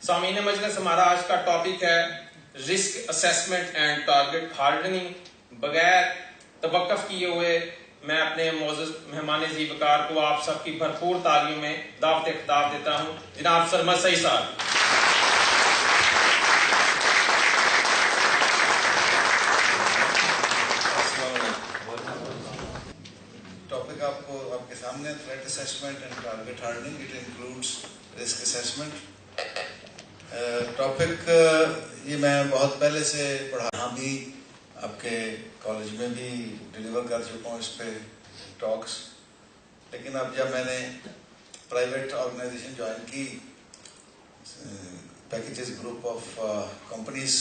سامعین مجلس، ہمارا آج کا ٹاپک ہے رسک اسیسمنٹ اینڈ ٹارگٹ ہارڈننگ۔ بغیر توقف کیے ہوئے میں اپنے معزز مہمان ذی وقار کو آپ سب کی بھرپور تالیوں میں دعوت خطاب دیتا ہوں، جناب سرمد سعید صاحب۔ ٹاپک آپ کے سامنے threat assessment and target hardening, it includes risk assessment. Topic یہ میں بہت پہلے سے پڑھا بھی، آپ کے کالج میں بھی ڈلیور کر چکا ہوں اس پہ ٹاکس، لیکن اب جب میں نے پرائیویٹ آرگنائزیشن جوائن کی، پیکیجز گروپ آف کمپنیز،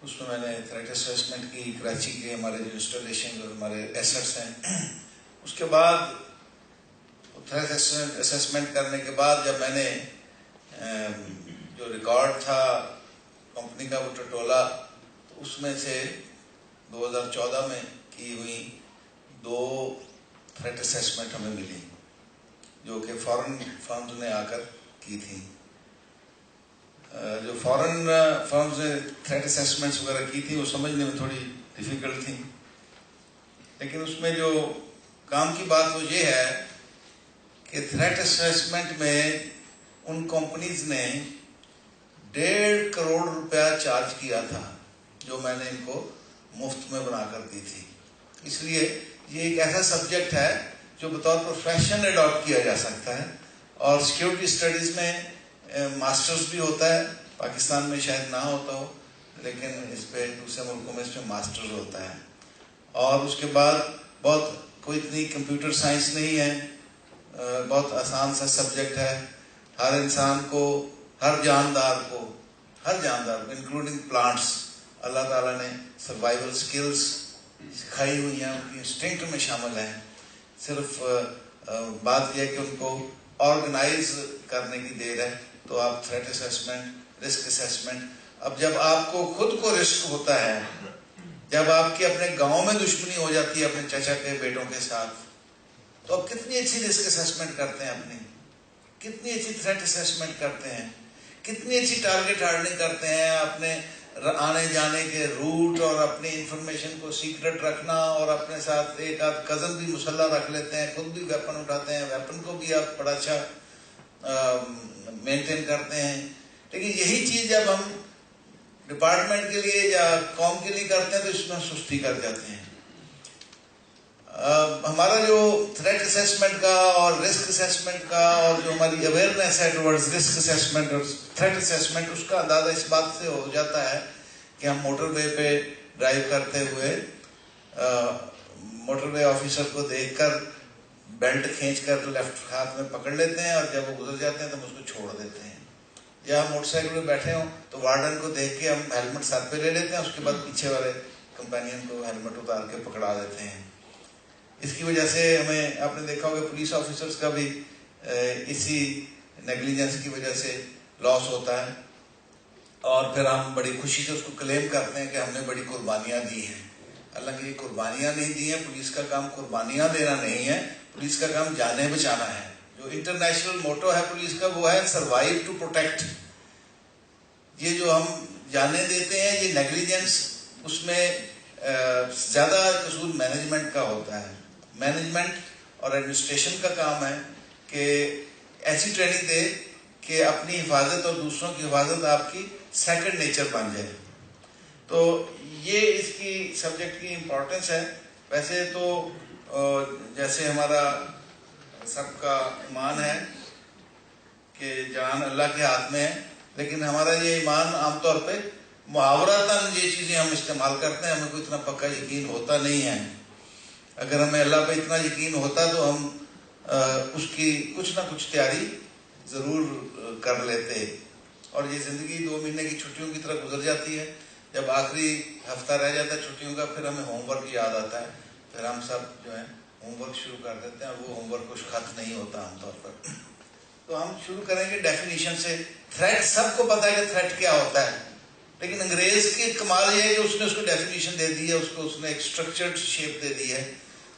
اس میں نے تھریٹ اسیسمنٹ کی کراچی کے ہمارے جو انسٹالیشن اور ہمارے ایسٹس ہیں، اس کے بعد تھریٹ اسیسمنٹ کرنے کے بعد جب میں نے جو ریکارڈ تھا کمپنی کا وہ ٹٹولا، تو اس میں سے 2014 میں کی ہوئی 2 تھریٹ اسیسمنٹ ہمیں ملی، جو کہ فارن فرمز نے آ کر کی تھی۔ جو فارن فرمز نے تھریٹ اسیسمنٹس وغیرہ کی تھی وہ سمجھنے میں تھوڑی ڈیفیکلٹ تھی، لیکن اس میں جو کام کی بات وہ یہ ہے کہ تھریٹ اسیسمنٹ میں ان کمپنیز نے 1.5 کروڑ روپیہ چارج کیا تھا، جو میں نے ان کو مفت میں بنا کر دی تھی۔ اس لیے یہ ایک ایسا سبجیکٹ ہے جو بطور پروفیشن اڈاپٹ کیا جا سکتا ہے، اور سیکیورٹی اسٹڈیز میں ماسٹرز بھی ہوتا ہے، پاکستان میں شاید نہ ہوتا ہو، لیکن اس پہ دوسرے ملکوں میں اس میں ماسٹرز ہوتا ہے۔ اور اس کے بعد بہت کوئی اتنی کمپیوٹر سائنس نہیں ہے، بہت آسان سا سبجیکٹ ہے۔ ہر انسان کو، ہر جاندار کو انکلوڈنگ پلانٹس، اللہ تعالیٰ نے سروائیول سکلز سکھائی ہوئی ہیں، ان کی انسٹنکٹ میں شامل ہیں۔ صرف بات یہ ہے کہ ان کو آرگنائز کرنے کی دیر ہے۔ تو آپ تھریٹ اسیسمنٹ، رسک اسیسمنٹ، اب جب آپ کو خود کو رسک ہوتا ہے، جب آپ کی اپنے گاؤں میں دشمنی ہو جاتی ہے اپنے چچا کے بیٹوں کے ساتھ، تو آپ کتنی اچھی رسک اسیسمنٹ کرتے ہیں، اپنی کتنی اچھی تھریٹ اسیسمنٹ کرتے ہیں، کتنی اچھی ٹارگٹ ہارڈنگ کرتے ہیں، اپنے آنے جانے کے روٹ اور اپنی انفارمیشن کو سیکرٹ رکھنا، اور اپنے ساتھ ایک آدھ کزن بھی مسلح رکھ لیتے ہیں، خود بھی ویپن اٹھاتے ہیں، ویپن کو بھی آپ بڑا اچھا مینٹین کرتے ہیں۔ لیکن یہی چیز جب ہم ڈپارٹمنٹ کے لیے یا قوم کے لیے کرتے ہیں تو اس میں سستی کر جاتے ہیں۔ ہمارا جو تھریٹ اسیسمنٹ کا اور رسک اسیسمنٹ کا، اور جو ہماری اویئرنیس ہے ٹورڈز رسک اسیسمنٹ اور تھریٹ اسیسمنٹ، اس کا اندازہ اس بات سے ہو جاتا ہے کہ ہم موٹر وے پہ ڈرائیو کرتے ہوئے موٹر وے آفیسر کو دیکھ کر بیلٹ کھینچ کر لیفٹ ہاتھ میں پکڑ لیتے ہیں، اور جب وہ گزر جاتے ہیں تو ہم اس کو چھوڑ دیتے ہیں۔ یا ہم موٹر سائیکل پہ بیٹھے ہوں تو وارڈن کو دیکھ کے ہم ہیلمٹ ساتھ پہ لے لیتے ہیں، اس کے بعد پیچھے والے کمپینین کو ہیلمٹ اتار کے پکڑا دیتے ہیں۔ اس کی وجہ سے ہمیں، آپ نے دیکھا ہوگا پولیس آفیسرز کا بھی اسی نیگلیجنس کی وجہ سے لاس ہوتا ہے، اور پھر ہم بڑی خوشی سے اس کو کلیم کرتے ہیں کہ ہم نے بڑی قربانیاں دی ہیں۔ حالانکہ یہ قربانیاں نہیں دی ہیں، پولیس کا کام قربانیاں دینا نہیں ہے، پولیس کا کام جانیں بچانا ہے۔ جو انٹرنیشنل موٹو ہے پولیس کا وہ ہے سروائیو ٹو پروٹیکٹ۔ یہ جو ہم جانیں دیتے ہیں، یہ نیگلیجنس، اس میں زیادہ قصور مینجمنٹ کا ہوتا ہے۔ مینجمنٹ اور ایڈمنسٹریشن کا کام ہے کہ ایسی ٹریننگ دے کہ اپنی حفاظت اور دوسروں کی حفاظت آپ کی سیکنڈ نیچر بن جائے۔ تو یہ اس کی سبجیکٹ کی امپورٹنس ہے۔ ویسے تو جیسے ہمارا سب کا ایمان ہے کہ جان اللہ کے ہاتھ میں ہے، لیکن ہمارا یہ ایمان عام طور پہ محاورتاً یہ چیزیں ہم استعمال کرتے ہیں، ہمیں کوئی اتنا پکا یقین ہوتا نہیں ہے۔ اگر ہمیں اللہ پہ اتنا یقین ہوتا تو ہم اس کی کچھ نہ کچھ تیاری ضرور کر لیتے۔ اور یہ زندگی 2 مہینے کی چھٹیوں کی طرح گزر جاتی ہے، جب آخری ہفتہ رہ جاتا ہے چھٹیوں کا، پھر ہمیں ہوم ورک یاد آتا ہے، پھر ہم سب جو ہے ہوم ورک شروع کر دیتے ہیں، اور وہ ہوم ورک کچھ خط نہیں ہوتا عام طور پر۔ تو ہم شروع کریں گے ڈیفینیشن سے۔ تھریٹ، سب کو پتا ہے کہ تھریٹ کیا ہوتا ہے، لیکن انگریز کی کمال یہ ہے کہ اس نے اس کو ڈیفینیشن دے دی ہے، اس نے ایک اسٹرکچرڈ شیپ دے دی ہے،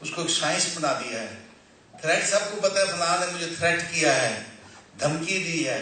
اس کو ایک سائنس بنا دیا ہے۔ تھریٹ سب کو پتا ہے، فلاں نے مجھے تھریٹ کیا ہے، دھمکی دی ہے۔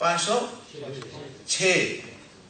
506।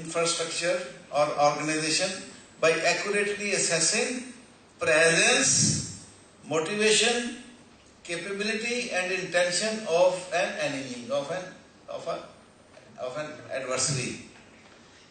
infrastructure or organization by accurately assessing presence, motivation, capability and intention of an enemy, of an adversary.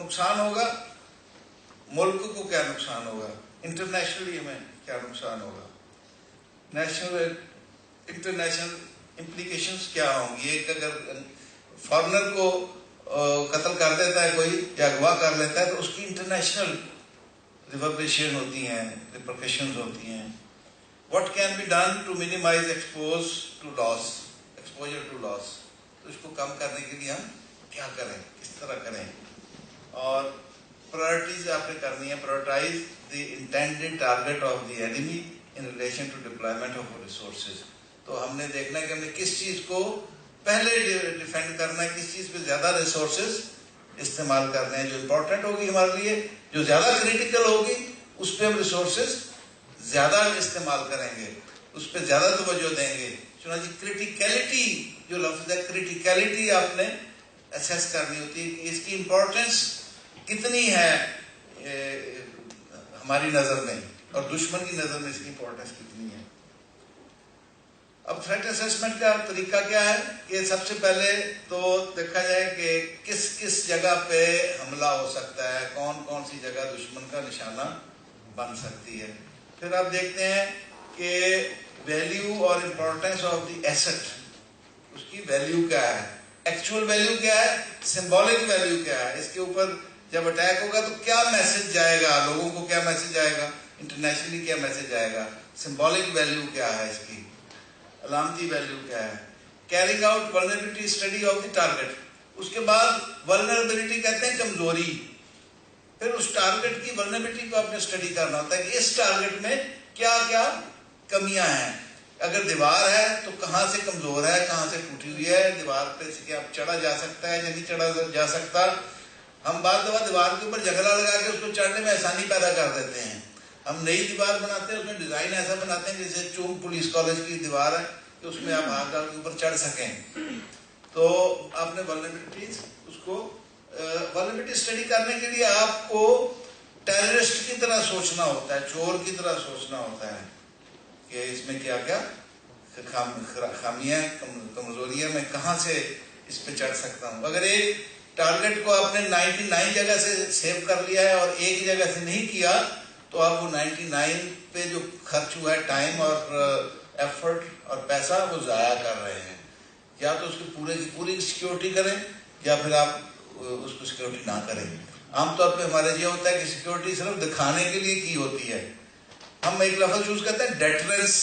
نقصان ہوگا, ملک کو کیا نقصان ہوگا, انٹرنیشنلی ہمیں کیا نقصان ہوگا, نیشنل انٹرنیشنل امپلیکیشنز کیا ہوں گی. ایک اگر فارنر کو قتل کر دیتا ہے کوئی یا اغوا کر لیتا ہے تو اس کی انٹرنیشنل ریوربریشن ہوتی ہیں, ریپرکشنز ہوتی ہیں. What can be done to minimise exposure to loss, تو اس کو کم کرنے کے لیے ہم کیا کریں, کس طرح کریں. اور پرائرٹیز آپ نے کرنی ہے, prioritize the intended target of the enemy in relation to deployment of resources. تو ہم نے دیکھنا ہے کہ ہم نے کس چیز کو پہلے ڈیفینڈ کرنا ہے, کس چیز پہ زیادہ ریسورسز استعمال کرنے ہیں, جو امپورٹنٹ ہوگی ہمارے لیے, جو زیادہ کریٹیکل ہوگی اس پہ ہم ریسورسز زیادہ استعمال کریں گے, اس پہ زیادہ توجہ دیں گے. چنانچہ کریٹیکیلٹی جو لفظ ہے, کریٹیکیلٹی آپ نے اسیس کرنی ہوتی ہے کہ اس کی امپورٹنس کتنی ہے ہماری نظر میں اور دشمن کی نظر میں اس کی امپورٹنس کتنی ہے. اب تھریٹ اسیسمنٹ کا طریقہ کیا ہے کہ سب سے پہلے تو دیکھا جائے کہ کس کس جگہ پہ حملہ ہو سکتا ہے, کون کون سی جگہ دشمن کا نشانہ بن سکتی ہے. پھر آپ دیکھتے ہیں کہ ویلیو اور امپورٹنس آف دی ایسٹ, اس کی ویلیو کیا ہے, ایکچوئل ویلیو کیا ہے, سمبولک ویلیو کیا ہے. اس کے اوپر جب اٹیک ہوگا تو کیا میسج جائے گا, لوگوں کو کیا میسج جائے گا, انٹرنیشنلی کیا میسج جائے گا, سمبولک ویلیو کیا ہے, اس کی علامتی ویلیو کیا ہے. Carrying out vulnerability study of the target. اس کے بعد ولنریبلٹی کہتے ہیں کمزوری. پھر اس ٹارگیٹ کی ولنریبلٹی کو آپ نے اسٹڈی کرنا ہوتا ہے کہ اس ٹارگیٹ میں کیا کیا کمیاں ہیں. اگر دیوار ہے تو کہاں سے کمزور ہے, کہاں سے ٹوٹی ہوئی ہے, دیوار پہ سے کیا چڑھا جا سکتا ہے یا نہیں چڑھا جا سکتا. ہم بعض دفعہ دیوار کے اوپر جھگڑا لگا کے اس کو چڑھنے میں آسانی پیدا کر دیتے ہیں. ہم نئی دیوار بناتے ہیں, اس میں ڈیزائن ایسا بناتے ہیں جیسے چونگ پولیس کالج کی دیوار ہے کہ اس میں آپ ہاتھ ڈال کے اوپر چڑھ سکیں. تو آپ نے ولنریبلٹیز اس کو ولنریبلٹی اسٹڈی کرنے کے لیے آپ کو ٹیررسٹ کی طرح سوچنا ہوتا ہے, چور کی طرح سوچنا ہوتا ہے کہ اس میں کیا کیا خامیاں, کمزوریاں, میں کہاں سے اس پہ چڑھ سکتا ہوں. اگر ایک ٹارگیٹ کو آپ نے 99 جگہ سے سیو کر لیا ہے اور ایک جگہ سے نہیں کیا تو آپ وہ 99 پہ جو خرچ ہوا ہے ٹائم اور ایفرٹ اور پیسہ وہ ضائع کر رہے ہیں. یا تو اس کی پورے کی پوری سیکیورٹی کریں یا پھر آپ اس کو سیکیورٹی نہ کریں. عام طور پہ ہمارے یہ ہوتا ہے کہ سیکیورٹی صرف دکھانے کے لیے کی ہوتی ہے. ہم ایک لفظ یوز کرتے ہیں ڈیٹرنس,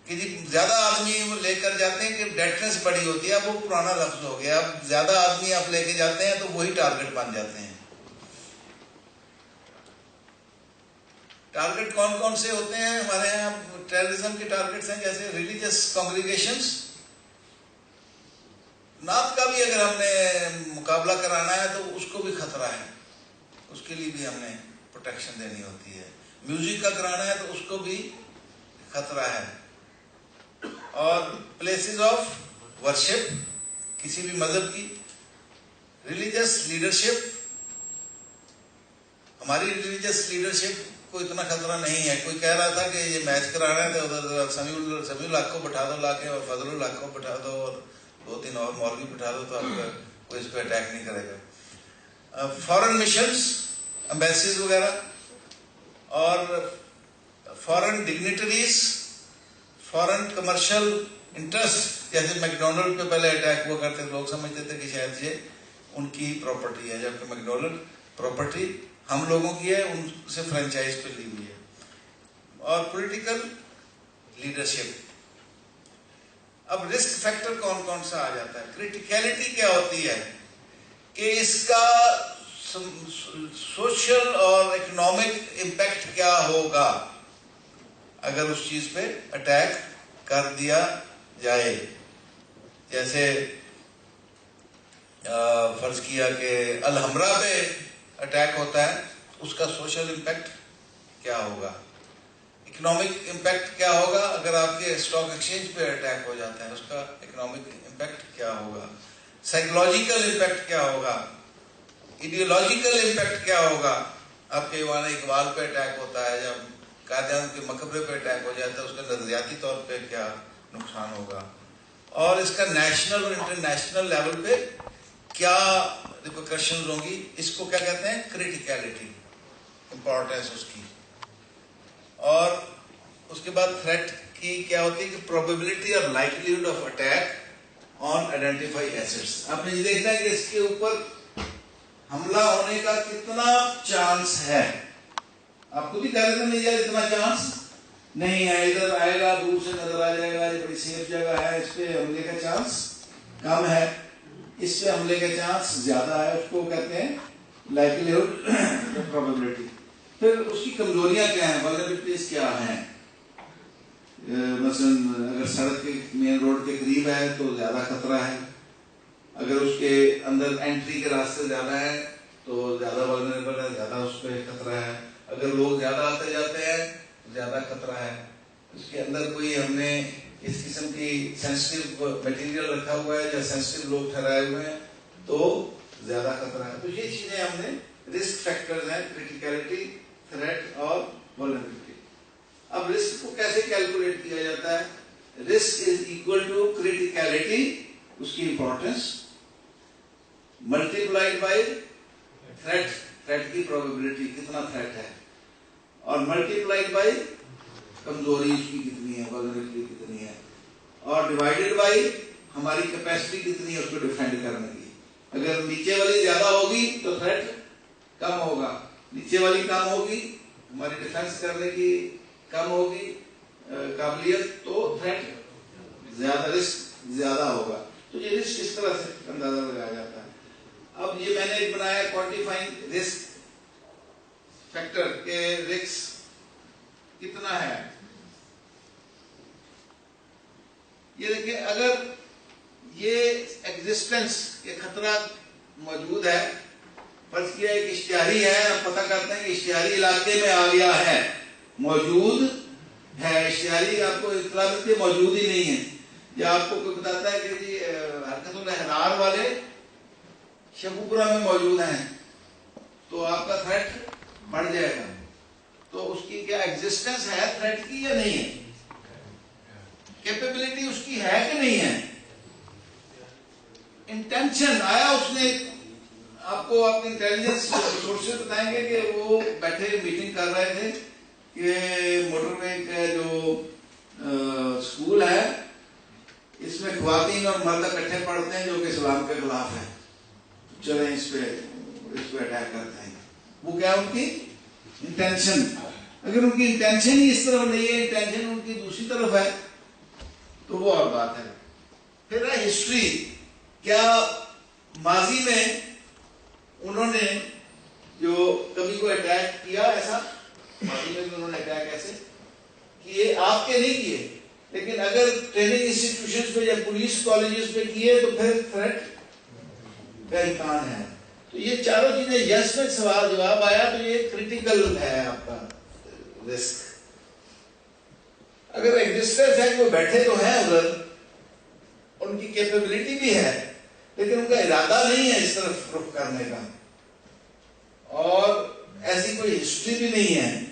کہ جی زیادہ آدمی وہ لے کر جاتے ہیں کہ ڈیٹرنس بڑی ہوتی ہے. اب وہ پرانا لفظ ہو گیا, اب زیادہ آدمی آپ لے کے جاتے ہیں تو وہی ٹارگیٹ بن جاتے ہیں. ٹارگیٹ کون کون سے ہوتے ہیں ہمارے یہاں ٹیررزم کے ٹارگیٹس ہیں جیسے ریلیجس کانگریگیشنز. نعت کا بھی اگر ہم نے مقابلہ کرانا ہے تو اس کو بھی خطرہ ہے, اس کے لیے بھی ہم نے پروٹیکشن دینی ہوتی ہے. میوزک کا کرانا ہے تو اس کو بھی خطرہ ہے. اور پلیسز آف ورشپ, کسی بھی مذہب کی. ریلیجس لیڈرشپ, ہماری ریلیجس لیڈرشپ کو اتنا خطرہ نہیں ہے. کوئی کہہ رہا تھا کہ یہ میچ کرانا ہے تو ادھر سمیع الحق کو بٹھا دو لا کے اور فضل الحق کو بٹھا دو اور 2-3 اور مولوی بٹھا دو تو آپ کا کوئی اس پہ اٹیک نہیں کرے گا. فارن مشنز, امبیسیز وغیرہ, اور foreign dignitaries, foreign commercial interest, جیسے میک ڈونلڈ پہ پہلے اٹیک ہوا کرتے لوگ سمجھتے تھے کہ شاید یہ ان کی پراپرٹی ہے, جبکہ میک ڈونلڈ پراپرٹی ہم لوگوں کی ہے, ان سے فرنچائز پہ لی ہوئی ہے. اور پولیٹیکل لیڈرشپ. اب رسک فیکٹر کون کون سا آ جاتا ہے, کریٹیکیلٹی کیا ہوتی ہے کہ اس کا سوشل اور اکنامک امپیکٹ کیا ہوگا اگر اس چیز پہ اٹیک کر دیا جائے. جیسے فرض کیا کہ الحمرا پہ اٹیک ہوتا ہے, اس کا سوشل امپیکٹ کیا ہوگا, اکنامک امپیکٹ کیا ہوگا. اگر آپ کے اسٹاک ایکسچینج پہ اٹیک ہو جاتا ہے اس کا اکنامک امپیکٹ کیا ہوگا, سائیکولوجیکل امپیکٹ کیا ہوگا, ایڈیولوجیکل امپیکٹ کیا ہوگا. آپ کے وہاں اقبال پہ اٹیک ہوتا ہے, جب قائداعظم کے مقبرے پہ اٹیک ہو جاتا ہے اس کا نظریاتی طور پہ کیا نقصان ہوگا. اور اس کا نیشنل اور انٹرنیشنل لیول پہ کیا ریپرکشنز ہوں گی. اس کو کیا کہتے ہیں؟ کریٹیکلٹی، امپورٹینس اس کی. اور اس کے بعد تھریٹ کی کیا ہوتی ہے کہ پروبیبلٹی اور likelihood of attack on identify assets. آپ نے یہ دیکھنا ہے کہ اس کے اوپر حملہ ہونے کا کتنا چانس ہے. آپ خود ہی کہہ رہے تھے نہیں یار اتنا چانس نہیں ہے، ادھر آئے گا دور سے نظر آ جائے گا، یہ بڑی سیف جگہ ہے، اس پہ حملے کا چانس کم ہے، اس پہ حملے کا چانس زیادہ ہے. اس کو کہتے ہیں لائکلیہڈ پروبیبلٹی. پھر اس کی کمزوریاں کیا ہیں، vulnerabilities کیا ہیں. مثلا اگر سڑک کے مین روڈ کے قریب ہے تو زیادہ خطرہ ہے، اگر اس کے اندر انٹری کے راستے زیادہ ہیں تو زیادہ vulnerable ہے، زیادہ اس پہ خطرہ ہے. اگر لوگ زیادہ آتے جاتے ہیں زیادہ خطرہ ہے. اس کے اندر کوئی ہم نے اس قسم کی سینسٹیو مٹیریل رکھا ہوا ہے یا سینسٹیو لوگ ٹھہرائے ہوئے ہیں تو زیادہ خطرہ ہے. تو یہ چیزیں ہم نے رسک فیکٹرز ہیں، کریٹیکلٹی، تھریٹ اور vulnerability. اب رسک کو کیسے کیلکولیٹ کیا جاتا ہے؟ Risk is equal to criticality, اس کی importance, multiplied by threat, threat کی پروبیبلٹی کتنا تھریٹ ہے، اور ملٹیپلائڈ بائی کمزوری اس کی کتنی ہے، vulnerability کتنی ہے، اور ڈیوائڈیڈ بائی ہماری کیپیسٹی کتنی ہے اس کو ڈیفینڈ کرنے کی. اگر نیچے والی زیادہ ہوگی تو تھریٹ کم ہوگا، نیچے والی کم ہوگی ہماری ڈیفینس کرنے کی کم ہوگی قابلیت، تو تھریٹ زیادہ، رسک زیادہ ہوگا. تو یہ رسک اس طرح سے اندازہ لگایا جاتا ہے. اب یہ میں نے ایک بنایا کوانٹیفائنگ رسک فیکٹر کہ رسک کتنا ہے. یہ دیکھیں اگر یہ ایگزسٹنس کے خطرہ موجود ہے، فرض کیا ایک اشتہاری ہے، ہم پتہ کرتے ہیں کہ اشتہاری علاقے میں آ گیا ہے، موجود ہے، اشتہاری آپ کو اطلاع ملتی ہے موجود ہی نہیں ہے، یا آپ کو کوئی بتاتا ہے کہ جی حرکت الاحرار والے شیخوپورہ میں موجود ہیں، تو آپ کا تھریٹ بڑھ جائے گا. تو اس کی کیا ایگزسٹنس ہے تھریٹ کی یا نہیں ہے؟ کیپیبلٹی اس کی ہے کہ نہیں ہے؟ انٹینشن آیا اس نے، آپ کو اپنی انٹیلیجنس سورسز بتائیں گے کہ وہ بیٹھے میٹنگ کر رہے تھے کہ موٹر وے کا جو اسکول ہے اس میں خواتین اور مرد اکٹھے پڑھتے ہیں جو کہ اسلام کے خلاف ہے، چلیں اس پہ اٹیک کرتے ہیں. وہ کیا ان کی انٹینشن. اگر ان کی انٹینشن ہی اس طرف نہیں ہے، انٹینشن ان کی دوسری طرف ہے تو وہ اور بات ہے. پھر ہے ہسٹری. کیا ماضی میں انہوں نے جو کبھی کو اٹیک کیا، ایسا ماضی میں بھی انہوں نے اٹیک ایسے کیے، آپ کے نہیں کیے، لیکن اگر ٹریننگ انسٹیٹیوشنز پہ یا پولیس کالجز پہ کیے تو پھر تھریٹ کا امکان ہے. تو یہ چاروں چیزیں یس میں سوال جواب آیا تو یہ کریٹیکل ہے آپ کا رسک. اگر ایگزسٹنس ہے کہ وہ بیٹھے تو ہیں ادھر، ان کی کیپیبلٹی بھی ہے لیکن ان کا ارادہ نہیں ہے اس طرف رخ کرنے کا، اور ایسی کوئی ہسٹری بھی نہیں ہے،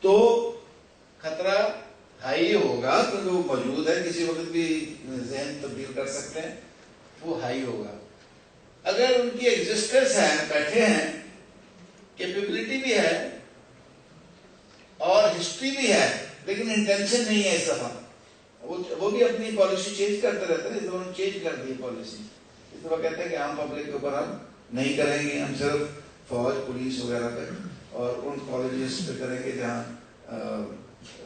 تو خطرہ ہائی ہوگا کیونکہ وہ موجود ہے، کسی وقت بھی ذہن تبدیل کر سکتے ہیں، وہ ہائی ہوگا. اگر ان کی ایگزسٹنس ہے، بیٹھے ہیں، کیپیبلٹی بھی ہے اور ہسٹری بھی ہے لیکن انٹینشن نہیں ہے اس دفعہ، وہ بھی اپنی پالیسی چینج کرتے رہتے ہیں. اس دفعہ انہوں نے چینج کر دی پالیسی، اس دفعہ کہتے ہیں کہ عام پبلک کے اوپر ہم نہیں کریں گے، ہم صرف فوج پولیس وغیرہ پہ اور ان کالجز پہ کریں گے جہاں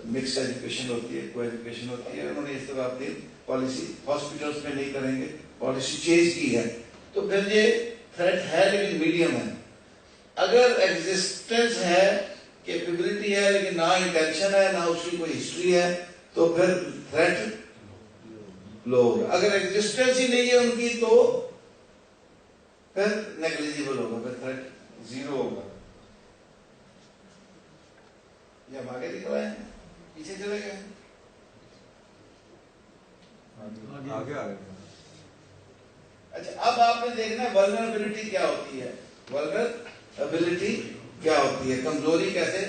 مکس ایجوکیشن ہوتی ہے، کو ایجوکیشن ہوتی ہے. انہوں نے اس طرح اپنی پالیسی ہاسپٹلس میں نہیں کریں گے، پالیسی چینج کی ہے. تو پھر یہ تھریٹ ہے لیکن میڈیم ہے. اگر ایگزسٹنس ہے، کیپیبلٹی ہے لیکن نہ انٹینشن ہے، نہ اس کی کوئی ہسٹری ہے، تو پھر تھریٹ لو ہوگا. اگر ایگزسٹنس ہی نہیں ہے ان کی تو پھر نیگلیجیبل ہوگا، پھر تھریٹ زیرو ہوگا. یہ ہم آگے نکل آئے ہیں، پیچھے چلے گئے. اچھا اب آپ نے دیکھنا ہے vulnerability کیا ہوتی ہے. vulnerability کیا ہوتی ہے، کمزوری کیسے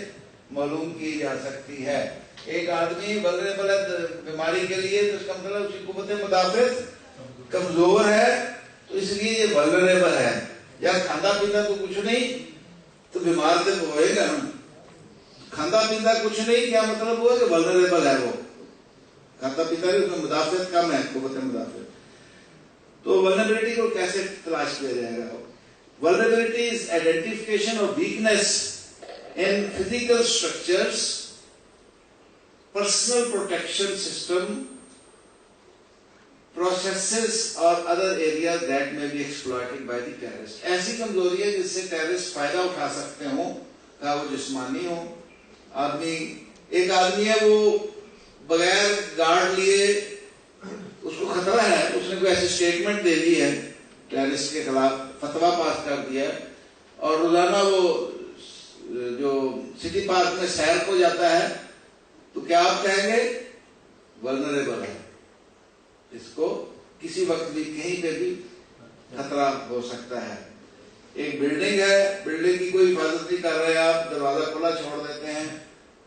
معلوم کی جا سکتی ہے. ایک آدمی vulnerable ہے بیماری کے لیے تو اس کا مطلب اس کی قوت مدافعت کمزور ہے، تو اس لیے یہ ولنریبل ہے. یا کھانا پینا تو کچھ نہیں تو بیمار تو ہوئے گا نا. کھانا پینا کچھ نہیں کیا مطلب ہوا کہ ولنریبل ہے. وہ کھاتا پیتا ہے اس میں مدافعت کم ہے, قوت مدافعت. تو ولنریبلٹی کو کیسے تلاش کیا جائے گا؟ Vulnerability is identification of weakness in physical structures, personal protection system, processes or other areas that may be exploited by the terrorist. ایسی کمزوری ہے جس سے ٹیررسٹ فائدہ اٹھا سکتے ہوں, کہا وہ جسمانی ہو. ایک آدمی ہے وہ بغیر گارڈ لیے اس کو خطرہ ہے, اس نے کوئی ایسی اسٹیٹمنٹ دے دی ہے ٹیررسٹ کے خلاف, فتویٰ پاس کر دیا ہے, اور روزانہ وہ جو سٹی پارک میں سیر کو جاتا ہے, تو کیا آپ کہیں گے؟ ولنریبل ہے. اس کو کسی وقت بھی کہیں پہ بھی خطرہ ہو سکتا ہے. ایک بلڈنگ ہے, بلڈنگ کی کوئی حفاظت نہیں کر رہے آپ, دروازہ کھلا چھوڑ دیتے ہیں,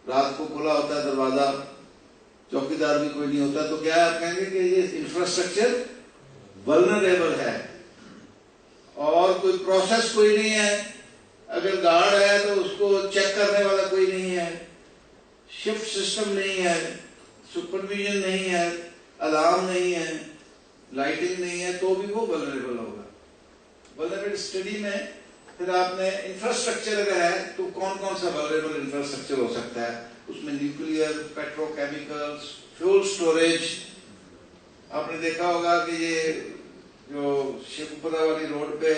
رات کو کھلا ہوتا ہے دروازہ, چوکیدار بھی کوئی نہیں ہوتا, تو کیا آپ کہیں گے کہ یہ انفراسٹرکچر ولنریبل ہے؟ اور کوئی پروسیس کوئی نہیں ہے, اگر گارڈ ہے تو اس کو چیک کرنے والا کوئی نہیں ہے, شفٹ سسٹم نہیں ہے, سپرویژن نہیں ہے, الارم نہیں ہے, لائٹنگ نہیں ہے, تو بھی وہ ولنریبل ہوگا. ولنریبل اسٹڈی میں پھر آپ نے انفراسٹرکچر اگر ہے تو کون کون سا ولنریبل انفراسٹرکچر ہو سکتا ہے؟ اس میں nuclear, petro chemicals, fuel storage. آپ نے دیکھا ہوگا کہ یہ جو شیخوپورہ والی روڈ پہ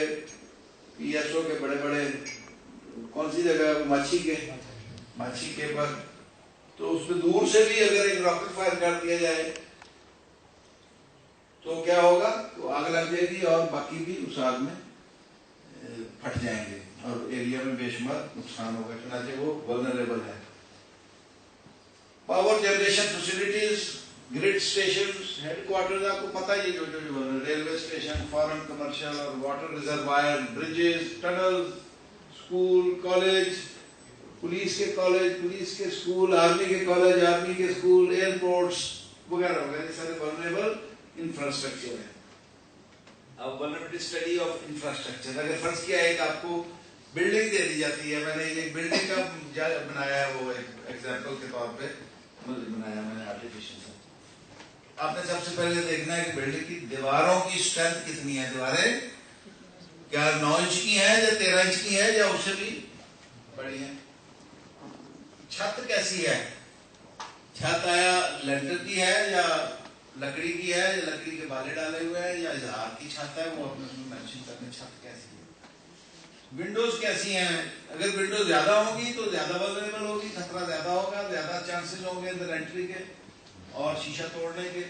پی ایس او کے بڑے بڑے, کون سی جگہ ہے وہ, ماچھی کے پر, تو اس پہ دور سے بھی اگر ایک راکٹ فائر کر دیا جائے تو کیا ہوگا؟ تو آگ لگ جائے گی اور باقی بھی اس آگ میں پھٹ جائیں گے اور ایریا میں بے شمار نقصان ہوگا. چنانچہ وہ ولنریبل ہے. Power generation facilities, grid stations, headquarters, آپ کو پتہ ہی جو ریلوے اسٹیشن, فارن, کمرشل اور water reservoir, bridges, tunnels, school, college, police کے کالج, پولیس کے اسکول, آرمی کے کالج, آرمی کے اسکول, ایئرپورٹس وغیرہ وغیرہ, یہ سارے ولنریبل انفراسٹرکچر ہے. اب ولنریبلٹی اسٹڈی آف انفراسٹرکچر, اگر فرض کیا ایک آپ کو بلڈنگ دے دی جاتی ہے, میں نے ایک بلڈنگ کا بنایا ہے, وہ ایگزامپل کے طور پہ بنایا میں نے آرٹیفیشل سے. آپ نے سب سے پہلے دیکھنا ہے کہ بلڈنگ کی دیواروں کی اسٹرینتھ کتنی ہے. دیواریں کیا 9 انچ کی ہیں یا 13 انچ کی ہے یا اس سے بھی بڑی ہیں؟ چھت کیسی ہے؟ چھت آیا لینٹر کی ہے یا لکڑی کی ہے, یا لکڑی کے بالے ڈالے ہوئے ہیں, یا اظہار کی چھت ہے, وہ اپنے مینشن کرنے چھت کیسی ہے. ونڈوز کیسی ہیں؟ اگر ونڈوز زیادہ ہوگی تو زیادہ ولنریبل ہوگی, خطرہ زیادہ ہوگا, زیادہ چانسز ہوں گے اندر انٹری کے اور شیشہ توڑنے کے.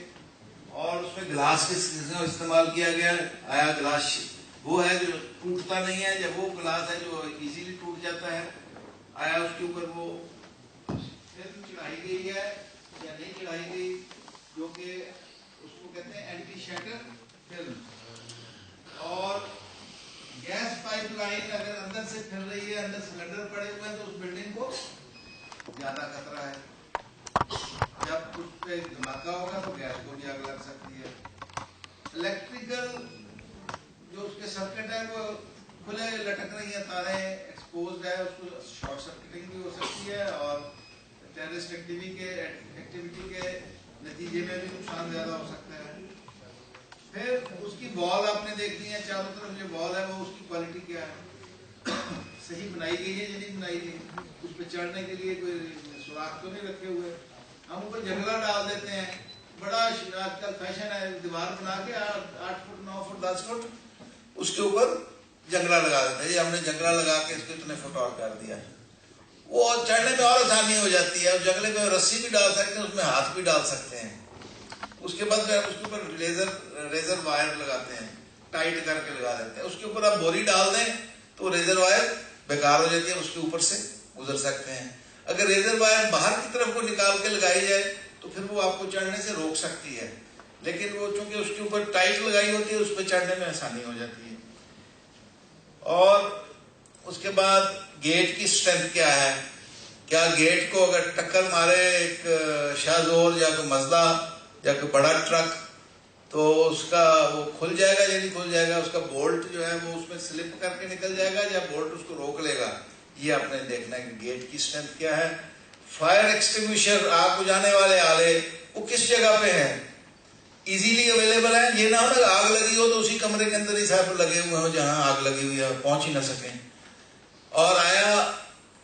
اور اس میں گلاس کس قسم کا استعمال کیا گیا ہے؟ آیا گلاس وہ ہے جو ٹوٹتا نہیں ہے, یا وہ گلاس ہے جو ایزیلی ٹوٹ جاتا ہے؟ آیا اس کے اوپر وہ فلم چڑھائی گئی ہے یا نہیں چڑھائی گئی, جو کہ اس کو کہتے ہیں اینٹی شیٹر فلم. اور گیس پائپ لائن اگر اندر سے پھر رہی ہے, اندر سلنڈر پڑے ہوئے ہیں, تو اس بلڈنگ کو زیادہ خطرہ ہے. جب اس پہ دھماکہ ہوگا تو گیس کو بھی آگ لگ سکتی ہے. الیکٹریکل جو اس کے سرکٹ ہے وہ کھلے لٹک رہی ہیں, تاریں ایکسپوزڈ ہے, اس کو شارٹ سرکٹنگ بھی ہو سکتی ہے, اور ٹیررسٹ ایکٹیویٹی کے نتیجے میں بھی نقصان زیادہ ہو سکتا ہے. پھر اس کی وال آپ نے دیکھنی ہے, چاروں طرف جو وال ہے وہ اس کی کوالٹی کیا ہے, صحیح بنائی گئی ہے یا نہیں بنائی گئی, اس پہ چڑھنے کے لیے کوئی سوراخ تو نہیں رکھے ہوئے. ہم اوپر جنگلہ ڈال دیتے ہیں, بڑا آج کل فیشن ہے, دیوار بنا کے 8 فٹ 9 فٹ 10 فٹ اس کے اوپر جنگلہ لگا دیتے ہیں. یہ ہم نے جنگلہ لگا کے اس کو اتنے فٹ اور کر دیا, وہ چڑھنے میں اور آسانی ہو جاتی ہے. جنگلے میں رسی بھی ڈال سکتے ہیں, اس میں ہاتھ بھی ڈال سکتے ہیں. اس کے بعد اس کے اوپر ریزر وائر لگاتے ہیں, ٹائٹ کر کے لگا دیتے ہیں. اس کے اوپر آپ بوری ڈال دیں تو ریزر وائر بیکار ہو جاتی ہے, اس کے اوپر سے گزر سکتے ہیں. اگر ریزر وائر باہر کی طرف کو نکال کے لگائی جائے تو پھر وہ آپ کو چڑھنے سے روک سکتی ہے, لیکن وہ چونکہ اس کے اوپر ٹائٹ لگائی ہوتی ہے, اس پہ چڑھنے میں آسانی ہو جاتی ہے. اور اس کے بعد گیٹ کی اسٹرینتھ کیا ہے؟ کیا گیٹ کو اگر ٹکر مارے ایک شاہ زور یا کوئی مزدہ یا کوئی بڑا ٹرک تو اس کا وہ کھل جائے گا یا نہیں کھل جائے گا, اس کا بولٹ جو ہے وہ اس میں سلپ کر کے نکل جائے گا یا بولٹ اس کو روک لے گا. یہ آپ نے دیکھنا ہے کہ گیٹ کی اسٹرینتھ کیا ہے. فائر ایکسٹنگوشر, آگ بجھانے والے آلے, وہ کس جگہ پہ ہیں, ایزیلی اویلیبل ہیں. یہ نہ ہو نا آگ لگی ہو تو اسی کمرے کے اندر ہی صاحب لگے ہوئے ہوں جہاں آگ لگی ہوئی ہے, پہنچ ہی نہ سکیں. اور آیا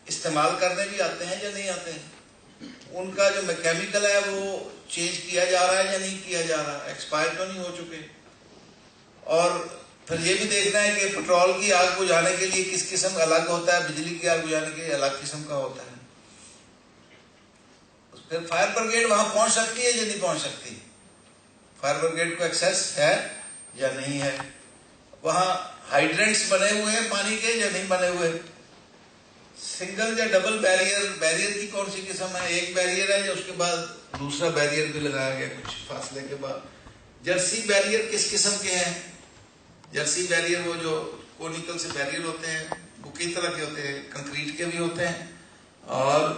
استعمال کرنے بھی آتے ہیں یا نہیں آتے ہیں, ان کا جو میکینیکل ہے وہ چینج کیا جا رہا ہے یا نہیں کیا جا رہا, ایکسپائر تو نہیں ہو چکے. اور پھر یہ بھی دیکھنا ہے کہ پٹرول کی آگ بجھانے کے لیے کس قسم الگ ہوتا ہے, بجلی کی آگ بجھانے کے لیے الگ قسم کا ہوتا ہے. پھر فائر بریگیڈ وہاں پہنچ سکتی ہے یا نہیں پہنچ سکتی, فائر بریگیڈ کو ایکسیس ہے یا نہیں ہے. وہاں ہائیڈرنٹس بنے ہوئے ہیں پانی کے یا نہیں بنے ہوئے, سنگل یا ڈبل بیریئر, بیریئر کی کون سی قسم ہے, ایک بیریئر ہے یا اس کے بعد دوسرا بیریئر بھی لگایا گیا کچھ فاصلے کے بعد. جرسی بیریئر کس قسم کے ہیں, جرسی بیریئر وہ جو کونیکل سے بیریئر ہوتے ہیں وہ کئی طرح کے ہوتے ہیں, کنکریٹ کے بھی ہوتے ہیں اور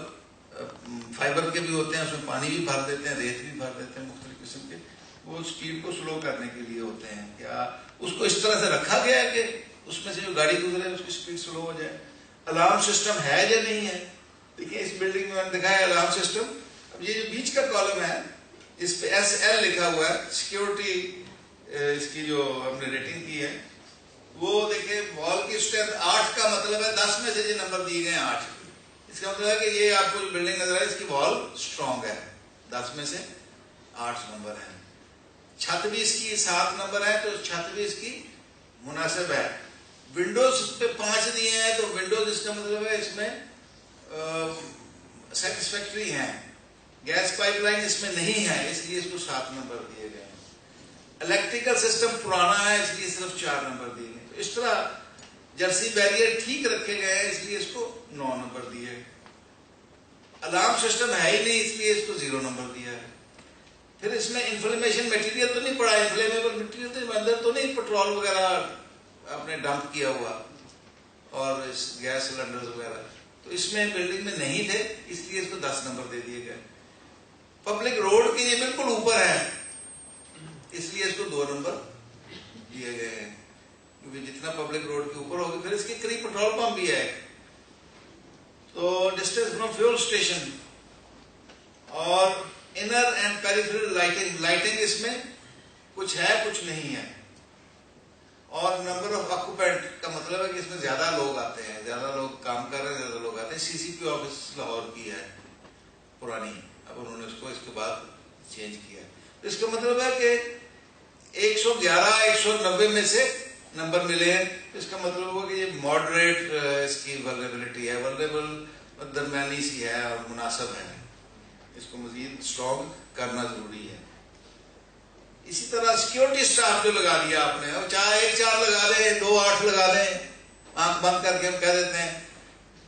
فائبر کے بھی ہوتے ہیں, اس میں پانی بھی بھر دیتے ہیں, ریت بھی بھر دیتے ہیں مختلف قسم کے. وہ سپیڈ کو سلو کرنے کے لیے ہوتے ہیں. کیا اس کو اس طرح سے رکھا گیا ہے کہ اس میں سے جو گاڑی گزرے اس کی سپیڈ سلو ہو جائے. الارم سسٹم ہے یا نہیں ہے, دیکھیے اس بلڈنگ میں میں نے دکھایا الارم سسٹم. اب یہ جو بیچ کا کالم ہے اس پہ SL لکھا ہوا ہے, سیکیورٹی اس کی جو ہم نے ریٹنگ کی ہے وہ دیکھیں وال کی اسٹرینتھ 8 کا مطلب ہے 10 میں سے جو نمبر دیے گئے ہیں 8, اس کا مطلب ہے کہ یہ آپ کو جو بلڈنگ نظر آئے اس کی وال اسٹرانگ ہے, 10 میں سے 8 نمبر ہے. چھت بھی اس کی 7 نمبر ہے تو چھت بھی اس کی مناسب ہے. ونڈوز پہ 5 دیے ہیں تو ونڈوز اس کا مطلب ہے اس میں سیٹسفیکٹری ہیں. گیس پائپ لائن اس میں نہیں ہے اس لیے اس کو 7 نمبر دیے گئے ہیں. الیکٹریکل سسٹم پرانا ہے اس لیے صرف 4 نمبر دیے گئے. تو اس طرح جرسی بیریئر ٹھیک رکھے گئے ہیں اس لیے اس کو 9 نمبر دیے. الارم سسٹم ہے ہی نہیں اس لیے اس کو 0 نمبر دیا ہے. پھر اس میں انفلیمیشن میٹیریل تو نہیں پڑا, انفلیمیبل میٹیریل تو اندر تو نہیں پٹرول وغیرہ آپ نے ڈمپ کیا ہوا اور اس گیس سلنڈر وغیرہ, تو اس میں بلڈنگ میں نہیں تھے اس لیے اس کو 10 نمبر دے دیے گئے. پبلک روڈ کے یہ بالکل اوپر ہے اس لیے اس کو 2 نمبر دیے گئے ہیں, کیونکہ جتنا پبلک روڈ کے اوپر ہوگی. پھر اس کے قریب پٹرول پمپ بھی ہے. تو ڈسٹینس فرام فیول اسٹیشن اور inner and peripheral lighting, lighting اس میں کچھ ہے کچھ نہیں ہے. اور نمبر آف آکوپینٹ کا مطلب ہے کہ اس میں زیادہ لوگ آتے ہیں, زیادہ لوگ کام کر رہے ہیں, زیادہ لوگ آتے ہیں. CCP آفس لاہور کی ہے پرانی, اب انہوں نے اس کو اس کے بعد چینج کیا. اس کا مطلب ہے کہ 111 190 میں سے نمبر ملے ہیں. اس کا مطلب ہوا کہ یہ ماڈریٹ اس کی ولنریبلٹی ہے, ولنریبل درمیانی سی ہے اور مناسب ہے. اس کو مزید اسٹرانگ کرنا ضروری ہے. اسی طرح سیکیورٹی سٹاف جو لگا دیا آپ نے, چاہے 1 4 لگا لیں 2 8 لگا لیں, آنکھ بند کر کے ہم کہہ دیتے ہیں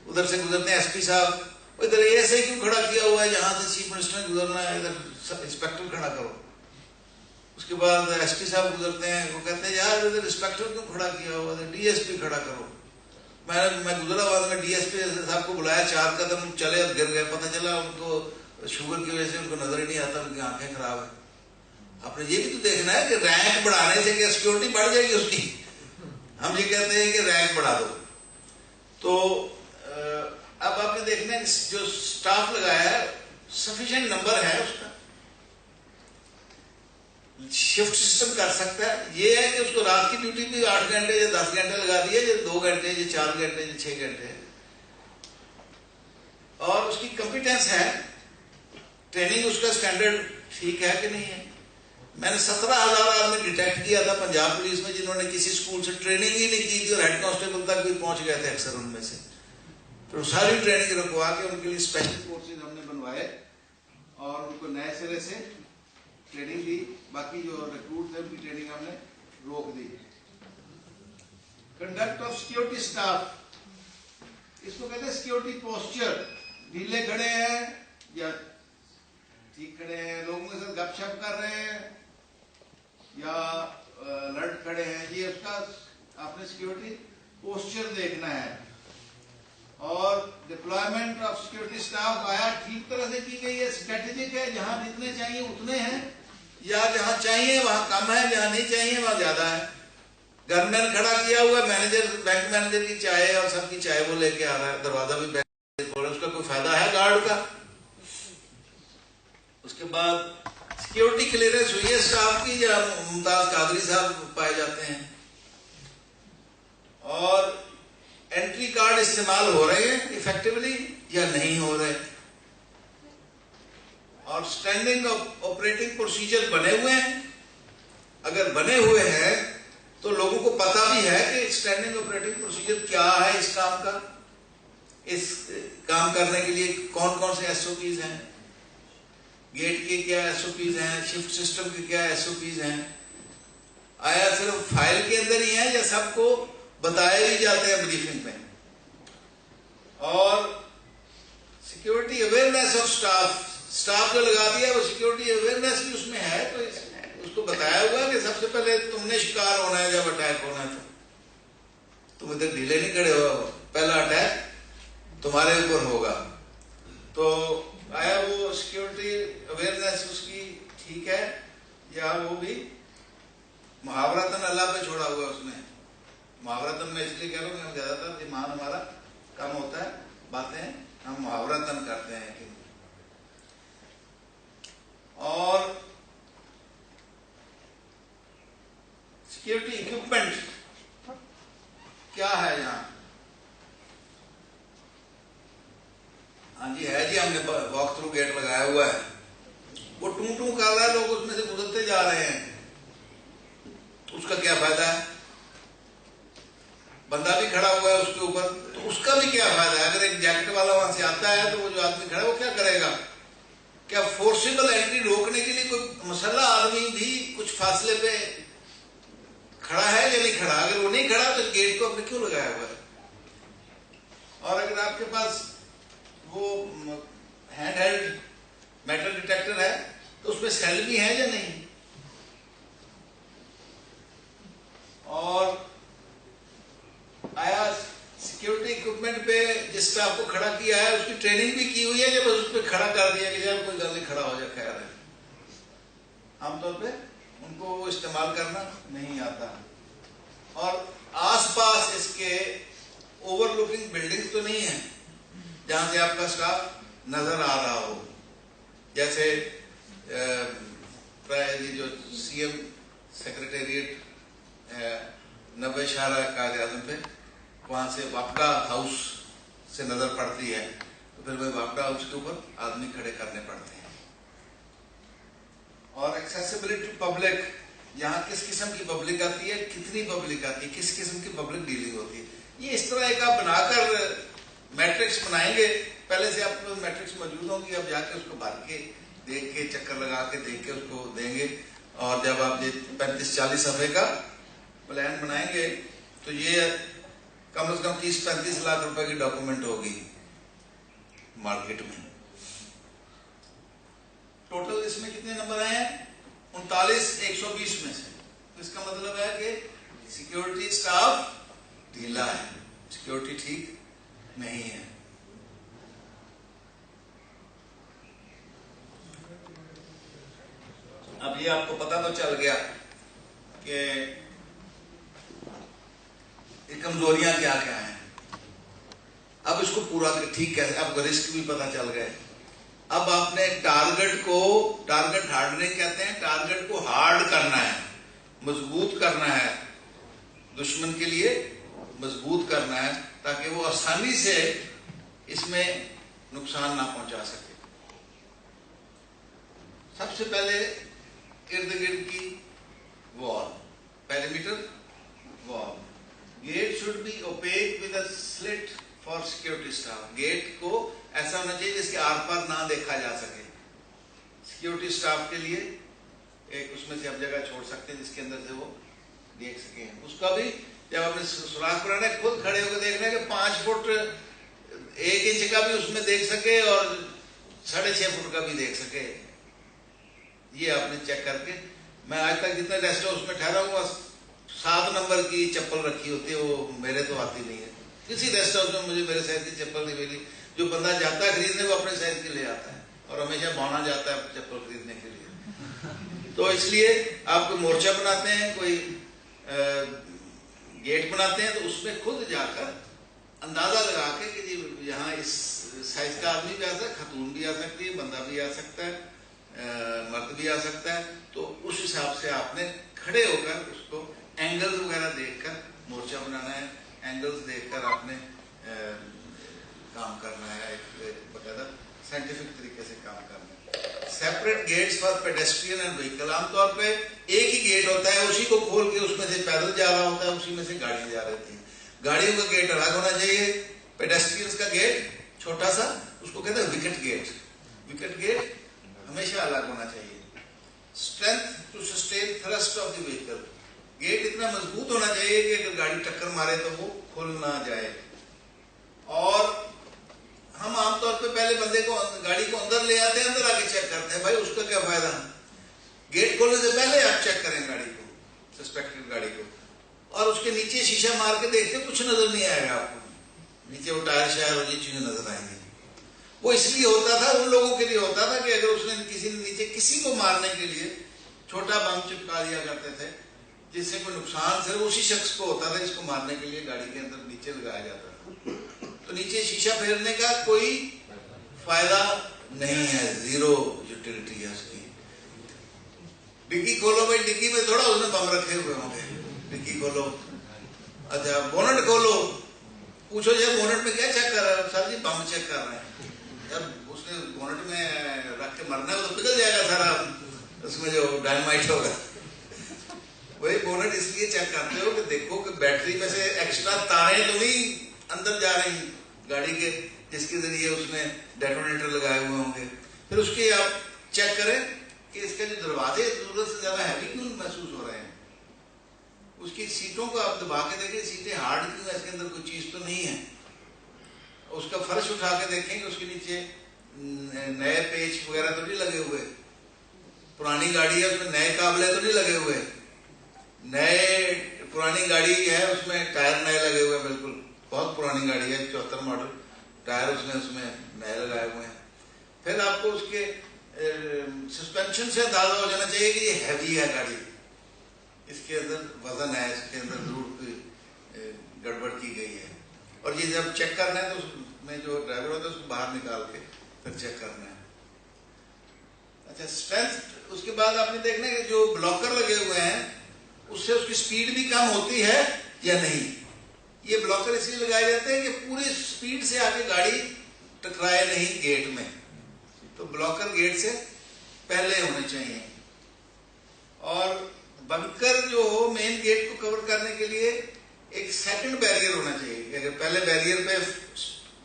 ادھر سے گزرتے ہیں SP صاحب ادھر ایسے کیوں کھڑا کیا ہوا ہے, جہاں سے چیف منسٹر نے گزرنا ہے ادھر انسپیکٹر کھڑا کرو. اس کے بعد SP صاحب گزرتے ہیں, وہ کہتے ہیں یار ادھر انسپیکٹر کیوں کھڑا کیا ہوا, ادھر DSP کھڑا کرو. میں گزرا ہوا میں DSP صاحب کو بلایا, 4 قدم چلے اور گر گئے. پتہ چلا ان کو شوگر کی وجہ سے ان کو نظر ہی نہیں آتا, ان کی آنکھیں خراب ہیں. آپ نے یہ بھی تو دیکھنا ہے کہ رینک بڑھانے سے کیا سیکورٹی بڑھ جائے گی اس کی. ہم یہ کہتے ہیں کہ رینک بڑھا دو. تو اب آپ نے دیکھنا ہے جو سٹاف لگایا ہے سفیشینٹ نمبر ہے اس کا, شفٹ سسٹم کر سکتا ہے. یہ ہے کہ اس کو رات کی ڈیوٹی بھی 8 گھنٹے یا 10 گھنٹے لگا دیے, یا 2 گھنٹے یا 4 گھنٹے یا 6 گھنٹے. اور اس کی کمپیٹنس ہے, ٹریننگ اس کا اسٹینڈرڈ ٹھیک ہے کہ نہیں ہے. میں نے 17,000 آدمی ڈیٹیکٹ کیا تھا پنجاب پولیس میں جنہوں نے کسی اسکول سے ٹریننگ ہی نہیں کی تھی اور ہیڈ کانسٹیبل تک بھی پہنچ گئے تھے اکثر ان میں سے. تو ساری ٹریننگ رکھوا کے ان کے لیے اسپیشل کورسز ہم نے بنوائے اور ان کو نئے سرے سے ٹریننگ دی. باقی جو ریکروٹ تھے ان کی ٹریننگ ہم نے روک دی. کنڈکٹ آف سیکورٹی اسٹاف, اس کو کہتے ہیں سیکورٹی پوسچر. ڈھیلے کھڑے ہیں یا ٹھیک کھڑے ہیں, لوگوں کے ساتھ گپ شپ کر رہے ہیں یا لڑ کھڑے ہیں, یہ اس کا آپ نے سیکورٹی پوسچر دیکھنا ہے. اور ڈپلائمنٹ آف سیکورٹی اسٹاف آیا ٹھیک طرح سے کی گئی ہے, اسٹریٹجک ہے, جہاں جتنے چاہیے اتنے ہیں یا جہاں چاہیے وہاں کم ہے, جہاں نہیں چاہیے وہاں زیادہ ہے. گن مین کھڑا کیا ہوا ہے, مینیجر بینک مینیجر کی چائے اور سب کی چائے وہ لے کے آ رہا ہے, دروازہ بھی بینک کھول رہا ہے, اس کا کوئی فائدہ ہے گارڈ کا؟ اس کے بعد سیکیورٹی کلیئرنس ہوئی ہے اسٹاف کی, یا ممتاز قادری صاحب پائے جاتے ہیں, اور انٹری کارڈ استعمال ہو رہے ہیں ایفیکٹولی یا نہیں ہو رہے, اور اسٹینڈنگ آپریٹنگ پروسیجر بنے ہوئے ہیں. اگر بنے ہوئے ہیں تو لوگوں کو پتا بھی ہے کہ اسٹینڈنگ آپریٹنگ پروسیجر کیا ہے اس کام کا, اس کام کرنے کے لیے کون کون سے ایس او پیز ہیں, گیٹ کے کیا ایس او پیز ہیں, شفٹ سسٹم کے کیا ایس او پیز ہیں. آیا صرف فائل کے اندر ہی ہیں یا سب کو بتائے بھی جاتے ہیں بریفنگ میں؟ اور سیکیورٹی اویئرنیس آف اسٹاف جو لگا دیا وہ سیکیورٹی اویئرنیس بھی اس میں ہے, تو اس کو بتایا ہوا کہ سب سے پہلے تم نے شکار ہونا ہے جب اٹیک ہونا ہے, تو تم ادھر ڈھیلے نہیں کھڑے ہو, پہلا اٹیک تمہارے اوپر ہوگا. تو آیا وہ سیکیورٹی اویئرنیس اس کی ٹھیک ہے, یا وہ بھی محاورتاً اللہ پہ چھوڑا ہوا اس نے؟ محاورتاً میں اس لیے کہہ رہا ہوں کہ ہم زیادہ تر ایمان ہمارا کم ہوتا ہے, باتیں ہم محاورتاً کرتے ہیں. اور سیکیورٹی اکوپمنٹ کیا ہے یہاں؟ ہاں جی ہے جی, ہم نے واک تھرو گیٹ لگایا ہوا ہے, وہ ٹوں ٹوں کر رہا ہے, لوگ اس میں سے گزرتے جا رہے ہیں, اس کا کیا فائدہ ہے؟ بندہ بھی کھڑا ہوا ہے اس کے اوپر, تو اس کا بھی کیا فائدہ ہے؟ اگر ایک جیکٹ والا وہاں سے آتا ہے تو وہ جو آدمی کھڑا ہے وہ کیا کرے گا؟ کیا فورسیبل انٹری روکنے کے لیے کوئی مسلح آدمی بھی کچھ فاصلے پہ کھڑا ہے یا نہیں کھڑا؟ اگر وہ نہیں کھڑا تو گیٹ کو آپ نے کیوں لگایا ہوا ہے؟ اور اگر آپ کے پاس وہ ہینڈ ہیلڈ میٹل ڈیٹیکٹر ہے تو اس میں سیل بھی ہے یا نہیں؟ اور آیا سیکیورٹی اکوپمنٹ پہ جس اسٹاف کو کھڑا کیا ہے اس کی ٹریننگ بھی کی ہوئی ہے, جب اس پہ کھڑا کر دیا کہ جب کوئی گل نہیں, کھڑا ہو جائے خیر ہے. عام طور پہ ان کو وہ استعمال کرنا نہیں آتا. اور آس پاس اس کے اوور لوکنگ بلڈنگ تو نہیں ہے جہاں سے آپ کا اسٹاف نظر آ رہا ہو, جیسے یہ جو سی ایم سیکرٹریٹ ہے 90 اشارہ قائد اعظم پہ, وہاں سے واپڈا ہاؤس سے نظر پڑتی ہے, تو پھر وہ واپڈا ہاؤس کے اوپر آدمی کھڑے کرنے پڑتے ہیں. اور ایکسیسیبلٹی ٹو پبلک, یہاں کس قسم کی پبلک آتی ہے, کتنی پبلک آتی ہے, کس قسم کی پبلک ڈیلنگ ہوتی ہے. یہ اس طرح ایک آپ بنا کر میٹرکس بنائیں گے, پہلے سے آپ کو میٹرکس موجود ہوں گی, اب جا کے اس کو بھر کے دیکھ کے چکر لگا کے دیکھ کے اس کو دیں گے. اور جب آپ یہ 35-40 صفحے کا پلان بنائیں گے تو یہ کم از کم 30-35 لاکھ روپے کی ڈاکومنٹ ہوگی مارکیٹ میں. ٹوٹل اس میں کتنے نمبر آئے ہیں؟ 39,120 میں سے. اس کا مطلب ہے کہ سیکیورٹی سٹاف ڈھیلا ہے, سیکیورٹی ٹھیک نہیں ہے. اب یہ آپ کو پتا تو چل گیا کہ کمزوریاں کیا کیا ہیں. اب اس کو پورا ٹھیک کیسے, اب رسک بھی پتا چل گئے. اب آپ نے ٹارگٹ ہارڈنگ کہتے ہیں, ٹارگٹ کو ہارڈ کرنا ہے, مضبوط کرنا ہے, دشمن کے لیے مضبوط کرنا ہے تاکہ وہ آسانی سے اس میں نقصان نہ پہنچا سکے. سب سے پہلے ارد گرد کی wall, perimeter wall. Gate should be opaque with a slit for security staff. Gate کو ایسا ہونا چاہیے جس کے آر پار نہ دیکھا جا سکے. سیکورٹی اسٹاف کے لیے ایک اس میں سے آپ جگہ چھوڑ سکتے ہیں جس کے اندر سے وہ دیکھ سکیں. اس کا بھی جب آپ نے سوراخ بنانا ہے خود کھڑے ہو کے دیکھنا ہے کہ 5 فٹ 1 انچ کا بھی اس میں دیکھ سکے اور 6.5 فٹ کا بھی دیکھ سکے. یہ آپ نے چیک کر کے, میں آج تک جتنے ریسٹ ہاؤس میں ٹھہرا ہوں 7 نمبر کی چپل رکھی ہوتی ہے, وہ میرے تو آتی نہیں ہے. کسی ریسٹ ہاؤس میں مجھے میرے سائز کی چپل نہیں ملی. جو بندہ جاتا ہے خریدنے وہ اپنے سائز کی لے آتا ہے اور ہمیشہ بونا جاتا ہے چپل خریدنے کے لیے. تو اس لیے آپ کوئی مورچہ بناتے ہیں، کوئی گیٹ بناتے ہیں، تو اس میں خود جا کر اندازہ لگا کے کہ جی یہاں اس سائز کا آدمی بھی آ سکتا ہے، خاتون بھی آ سکتی ہے، بندہ بھی آ سکتا ہے، مرد بھی آ سکتا ہے، تو اس حساب سے آپ نے کھڑے ہو کر اس کو اینگلز وغیرہ دیکھ کر مورچہ بنانا ہے، اینگلز دیکھ کر آپ نے کام کرنا ہے، ایک باقاعدہ سائنٹیفک طریقے سے کام کرنا ہے۔ Separate gates for pedestrian and vehicle, عام طور پہ ایک ہی گیٹ ہوتا ہے، اسی کو کھول کے اس میں سے پیدل جا رہا ہوتا ہے، اسی میں سے گاڑیاں جا رہی ہیں۔ گاڑیوں کا گیٹ الگ ہونا چاہیے، پیڈسٹرینز کا گیٹ چھوٹا سا، اس کو کہتے ہیں وکٹ گیٹ، وکٹ گیٹ ہمیشہ الگ ہونا چاہیے۔ Strength to sustain thrust of the vehicle, gate اتنا مضبوط ہونا چاہیے کہ اگر گاڑی ٹکر مارے تو وہ کھل نہ جائے۔ اور ہم عام طور پہ پہلے بندے کو گاڑی کو اندر لے آتے ہیں، اندر آ کے چیک کرتے ہیں، بھائی اس کا کیا فائدہ۔ گیٹ کھولنے سے پہلے آپ چیک کریں گاڑی کو، سسپیکٹڈ گاڑی کو، اور اس کے نیچے شیشہ مار کے دیکھتے کچھ نظر نہیں آئے گا آپ کو، نیچے وہ ٹائر شایر اور یہ چیزیں نظر آئیں گی۔ وہ اس لیے ہوتا تھا، ان لوگوں کے لیے ہوتا تھا کہ اگر اس نے کسی نے نیچے کسی کو مارنے کے لیے چھوٹا بم چپکا دیا کرتے تھے جس سے کوئی نقصان صرف اسی شخص کو ہوتا تھا جس کو مارنے کے لیے گاڑی کے اندر نیچے لگایا جاتا تھا، تو نیچے شیشہ پھیرنے کا کوئی فائدہ نہیں ہے، زیرو یوٹیلٹی ہے اس کی۔ ڈگی کھولو بھائی، ڈگی میں تھوڑا اس نے بم رکھے ہوئے ہوں گے، ڈگی کھولو۔ اچھا بونٹ کھولو، پوچھو جی بونٹ میں کیا چیک کر رہے ہو؟ سر جی بم چیک کر رہے ہیں۔ جب اس نے بونٹ میں رکھ کے مرنا ہے تو پگھل جائے گا سارا، اس میں جو ڈائنامائٹ ہوگا۔ وہی بونٹ اس لیے چیک کرتے ہو کہ دیکھو کہ بیٹری میں سے ایکسٹرا تاریں تو نہیں اندر جا رہی گاڑی کے، جس کے ذریعے اس نے ڈیٹونیٹر لگائے ہوئے ہوں گے۔ پھر اس کے آپ چیک کریں کہ اس کے جو دروازے ضرورت سے زیادہ ہیوی کیوں محسوس ہو رہے ہیں، اس کی سیٹوں کو آپ دبا کے دیکھیں، سیٹیں ہارڈ کیوں ہیں، اس کے اندر کوئی چیز تو نہیں ہے۔ اس کا فرش اٹھا کے دیکھیں کہ اس کے نیچے نئے پیچ وغیرہ تو نہیں لگے ہوئے، پرانی گاڑی ہے اس میں نئے قابلے تو نہیں لگے ہوئے، نئے پرانی گاڑی ہے اس میں ٹائر نئے لگے ہوئے ہیں، بالکل بہت پرانی گاڑی ہے 74 ماڈل، ٹائر اس میں نئے لگائے ہوئے ہیں۔ پھر آپ کو اس کے سسپینشن سے اندازہ ہو جانا چاہیے کہ یہ ہیوی ہے گاڑی، اس کے اندر وزن ہے، اس کے اندر ضرور کوئی گڑبڑ کی گئی ہے۔ اور یہ جب چیک کرنا ہے تو اس میں جو ڈرائیور ہوتا ہے اس کو باہر نکال کے پھر چیک کرنا ہے۔ اچھا اسٹرینتھ، اس کے بعد آپ نے دیکھنا ہے کہ جو بلاکر لگے ہوئے ہیں اس سے اس کی سپیڈ بھی کم ہوتی ہے یا نہیں۔ یہ بلاکر اس لیے لگائے جاتے ہیں کہ پوری سپیڈ سے آگے گاڑی ٹکرائے نہیں گیٹ میں، تو بلاکر گیٹ سے پہلے ہونے چاہیے۔ اور بنکر جو ہو مین گیٹ کو کور کرنے کے لیے ایک سیکنڈ بیریئر ہونا چاہیے کہ اگر پہلے بیریئر پہ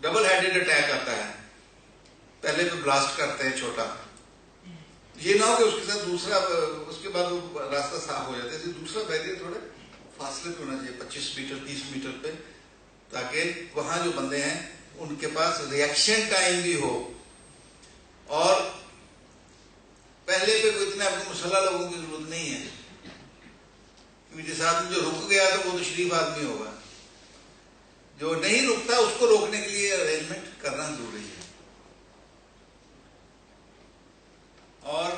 ڈبل ہیڈڈ اٹیک آتا ہے، پہلے پہ بلاسٹ کرتے ہیں چھوٹا، یہ نہ ہو کہ اس کے ساتھ دوسرا، اس کے بعد وہ راستہ صاف ہو جاتا ہے، دوسرا بیریئر تھوڑے فاصلے پہ ہونا چاہیے 25 میٹر 30 میٹر پہ، تاکہ وہاں جو بندے ہیں ان کے پاس ریئیکشن ٹائم بھی ہو۔ اور پہلے پہ کوئی اتنے آپ کو مسلح لوگوں کی ضرورت نہیں ہے، کیونکہ جس آدمی جو رک گیا تو وہ تو شریف آدمی ہوگا، جو نہیں رکتا اس کو روکنے کے لیے ارینجمنٹ کرنا ضروری ہے۔ اور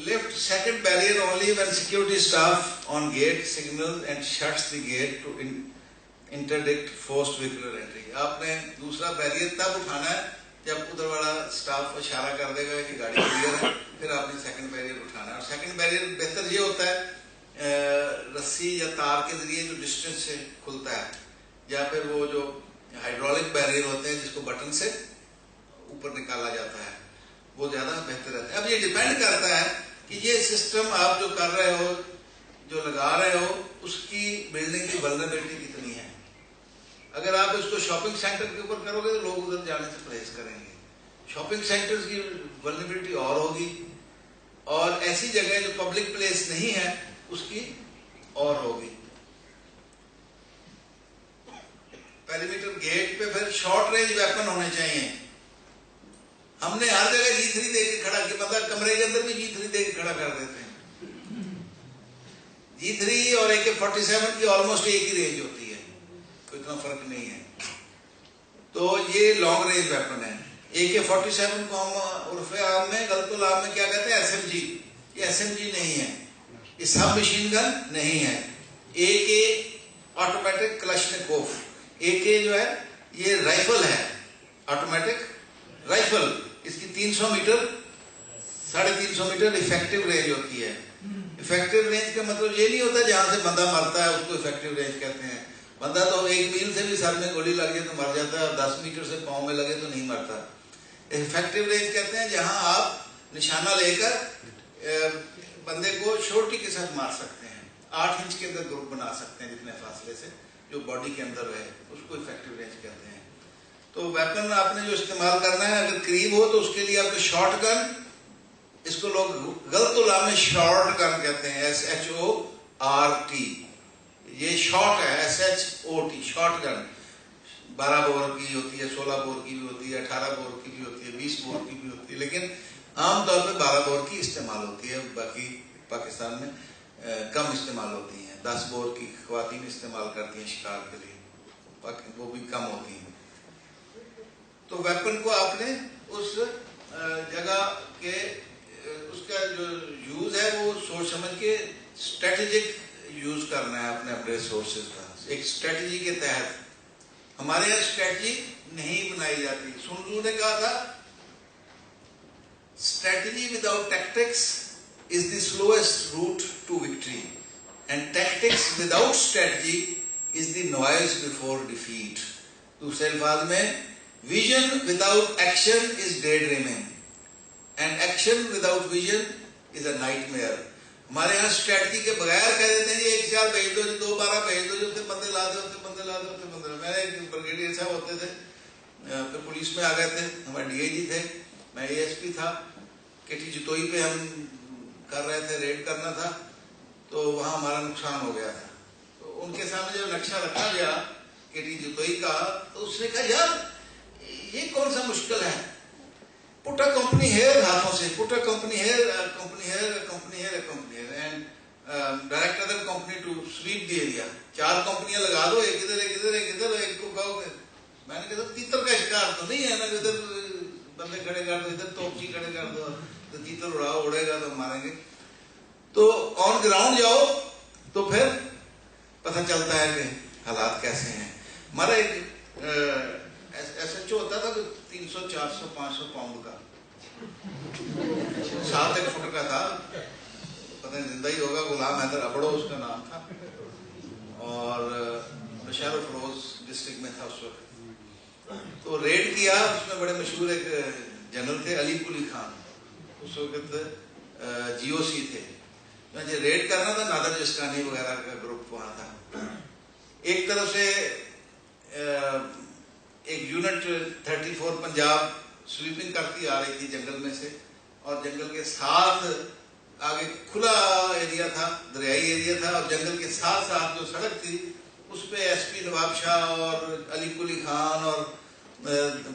lift second barrier only when security staff on gate signals and shuts the gate to interdict forced vehicular entry۔ آپ نے دوسرا بیریئر تب اٹھانا ہے جب ادھر والا سٹاف اشارہ کر دے گا کہ گاڑی کلیئر ہے، پھر آپ نے سیکنڈ بیریئر اٹھانا ہے۔ اور سیکنڈ بیریئر بہتر یہ ہوتا ہے رسی یا تار کے ذریعے جو ڈسٹینس سے کھلتا ہے، یا پھر وہ جو ہائیڈرولک بیریئر ہوتے ہیں جس کو بٹن سے اوپر نکالا جاتا ہے، وہ زیادہ بہتر رہتا ہے۔ اب یہ ڈیپینڈ کرتا ہے کہ یہ سسٹم آپ جو کر رہے ہو، جو لگا رہے ہو، اس کی بلڈنگ کی ولنریبلٹی کتنی ہے۔ اگر آپ اس کو شاپنگ سینٹر کے اوپر کرو گے تو لوگ ادھر جانے سے پرہیز کریں گے، شاپنگ سینٹر کی ولنریبلٹی اور ہوگی، اور ایسی جگہ جو پبلک پلیس نہیں ہے اس کی اور ہوگی۔ پیریمیٹر گیٹ پہ پھر شارٹ رینج ویپن ہونے چاہیے۔ ہم نے ہر جگہ G3 دے کے کھڑا کیا، مطلب کمرے کے اندر بھی G3 دے کے کھڑا کر دیتے ہیں۔ G3 اور AK-47 کی آلموسٹ ایک ہی رینج ہوتی ہے، کوئی اتنا فرق نہیں ہے، تو یہ لانگ رینج ویپن ہے۔ AK-47 کو ہم عرف عام میں غلط العام میں کیا کہتے ہیں؟ SMG، یہ SMG نہیں ہے, یہ سب مشین گن نہیں ہے. AK آٹومیٹک کلاشنکوف, AK جو ہے یہ رائفل ہے, آٹومیٹک رائفل. اس کی 300 میٹر 350 میٹر افیکٹو رینج ہوتی ہے. افیکٹو رینج کا مطلب یہ نہیں ہوتا جہاں سے بندہ مرتا ہے اس کو افیکٹو رینج کہتے ہیں. بندہ تو 1 میل سے بھی سر میں گولی لگ جائے تو مر جاتا ہے, اور 10 میٹر سے پاؤں میں لگے تو نہیں مرتا. افیکٹو رینج کہتے ہیں جہاں آپ نشانہ لے کر بندے کو شورٹی کے ساتھ مار سکتے ہیں, 8 انچ کے اندر گروپ بنا سکتے ہیں جتنے فاصلے سے جو باڈی کے اندر رہے, اس کو افیکٹو رینج کہتے ہیں. تو ویپن آپ نے جو استعمال کرنا ہے اگر قریب ہو تو اس کے لیے آپ کو شارٹ گن, اس کو لوگ غلط علام میں شارٹ گن کہتے ہیں, SHORT. یہ شارٹ ہے, SHOT, شارٹ گن. 12 بور کی ہوتی ہے, 16 بور کی بھی ہوتی ہے, 18 بور کی بھی ہوتی ہے, 20 بور کی بھی ہوتی ہے, لیکن عام طور پہ 12 بور کی استعمال ہوتی ہے. باقی پاکستان میں کم استعمال ہوتی ہیں. 10 بور کی خواتین استعمال کرتی ہیں شکار کے لیے, باقی وہ بھی کم ہوتی ہیں. تو ویپن کو آپ نے اس جگہ کے اس کا جو یوز ہے وہ سوچ سمجھ کے اسٹریٹجک یوز کرنا ہے اپنے ریسورسز کا, ایک اسٹریٹجی کے تحت. ہمارے یہاں اسٹریٹجی نہیں بنائی جاتی. سن تزو نے کہا تھا strategy without tactics is the slowest route to victory, and tactics without strategy is the noise before defeat. دوسرے الفاظ میں vision without action is daydreaming, and action without vision is a nightmare. ہمارے یہاں strategy کے بغیر کہہ دیتے ہیں جی 1 4 بھیج دو, جی 2 12 بھیج دو, جو بندے لا دو, بندے لا دو, بندے. میرے ایک بریگیڈیئر صاحب ہوتے تھے, پھر پولیس میں آ گئے تھے, ہمارے DIG تھے, میں ASP تھا. کٹی جتوئی پہ ہم کر رہے تھے, ریڈ کرنا تھا, تو وہاں ہمارا نقصان ہو گیا تھا. تو ان کے سامنے جب نقشہ رکھا گیا کٹی جتوئی کا, تو اس نے کہا یار یہ کون سا مشکل ہے, put a company here, ہاتھوں سے put a company here, a company here, a company here, a company here, and direct other company to sweep the area. 4 کمپنیاں لگا دو, ایک ادھر ایک ادھر ایک ادھر, ایک کو کہو کہ میں نے کہا تیتر کا شکار تو نہیں ہے نا, ادھر بندے کھڑے کر دو, ادھر توپچی کھڑے کر دو, تو تیتر اڑاؤ, اڑے گا تو ماریں گے. تو آن گراؤنڈ جاؤ تو پھر پتہ چلتا ہے کہ حالات کیسے ہیں. ہمارا ایک SHO ہوتا تھا 300 400 500 پاؤنڈ کا, 7 1 فٹ کا تھا, پتہ نہیں زندہ ہی ہوگا, غلام حیدر ابڑو اس کا نام تھا, اور بشار افروز ڈسٹرکٹ میں تھا اس وقت. تو ریڈ کیا, اس میں بڑے مشہور ایک جنرل تھے علی قلی خان, اس وقت GOC تھے. مجھے ریڈ کرنا تھا, نادر جسکانی وغیرہ کا گروپ وہاں تھا. ایک طرف سے ایک یونٹ 34 پنجاب سویپنگ کرتی آ رہی تھی جنگل میں سے, اور جنگل کے ساتھ آگے کھلا ایریا تھا, دریائی ایریا تھا, اور جنگل کے ساتھ ساتھ جو سڑک تھی اس پہ SP نواب شاہ اور علی قلی خان اور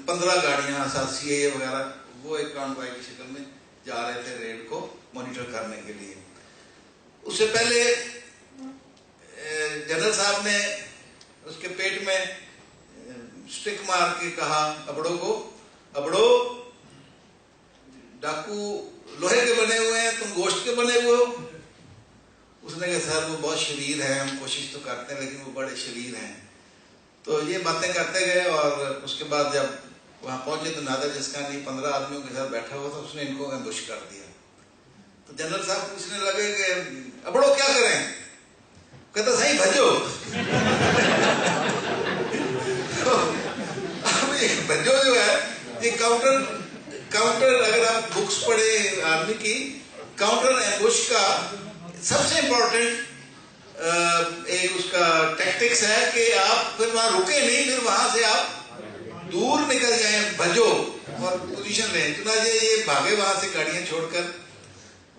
15 گاڑیاں CIA وغیرہ, وہ ایک کانوائے کی شکل میں جا رہے تھے ریڈ کو مانیٹر کرنے کے لیے. اس سے پہلے جنرل صاحب نے اس کے پیٹ میں سٹک مار کے کہا ابڑو کو, ابڑو ڈاکو لوہے کے بنے ہوئے ہیں, تم گوشت کے بنے ہوئے ہو. اس نے کہا سر وہ بہت شریر ہیں, ہم کوشش تو کرتے ہیں لیکن وہ بڑے شریر ہیں. تو یہ باتیں کرتے گئے, اور اس کے بعد جب وہاں پہنچے تو نادر جسکانی 15 آدمیوں کے ساتھ بیٹھا ہوا تھا, اس نے ان کو ایمبوش کر دیا. تو جنرل صاحب پوچھنے لگے کہ ابڑو کیا کریں, کہتا صحیح بھجو. بھجو جو ہے یہ کاؤنٹر اگر آپ بکس پڑھے آرمی کی, کاؤنٹر ایمبوش کا سب سے امپورٹنٹ ایک اس کا ٹیکٹکس ہے کہ آپ پھر وہاں رکے نہیں, پھر وہاں سے آپ دور نکل جائیں, بھجو اور پوزیشن لیں. چنانچہ یہ بھاگے وہاں سے گاڑیاں چھوڑ کر,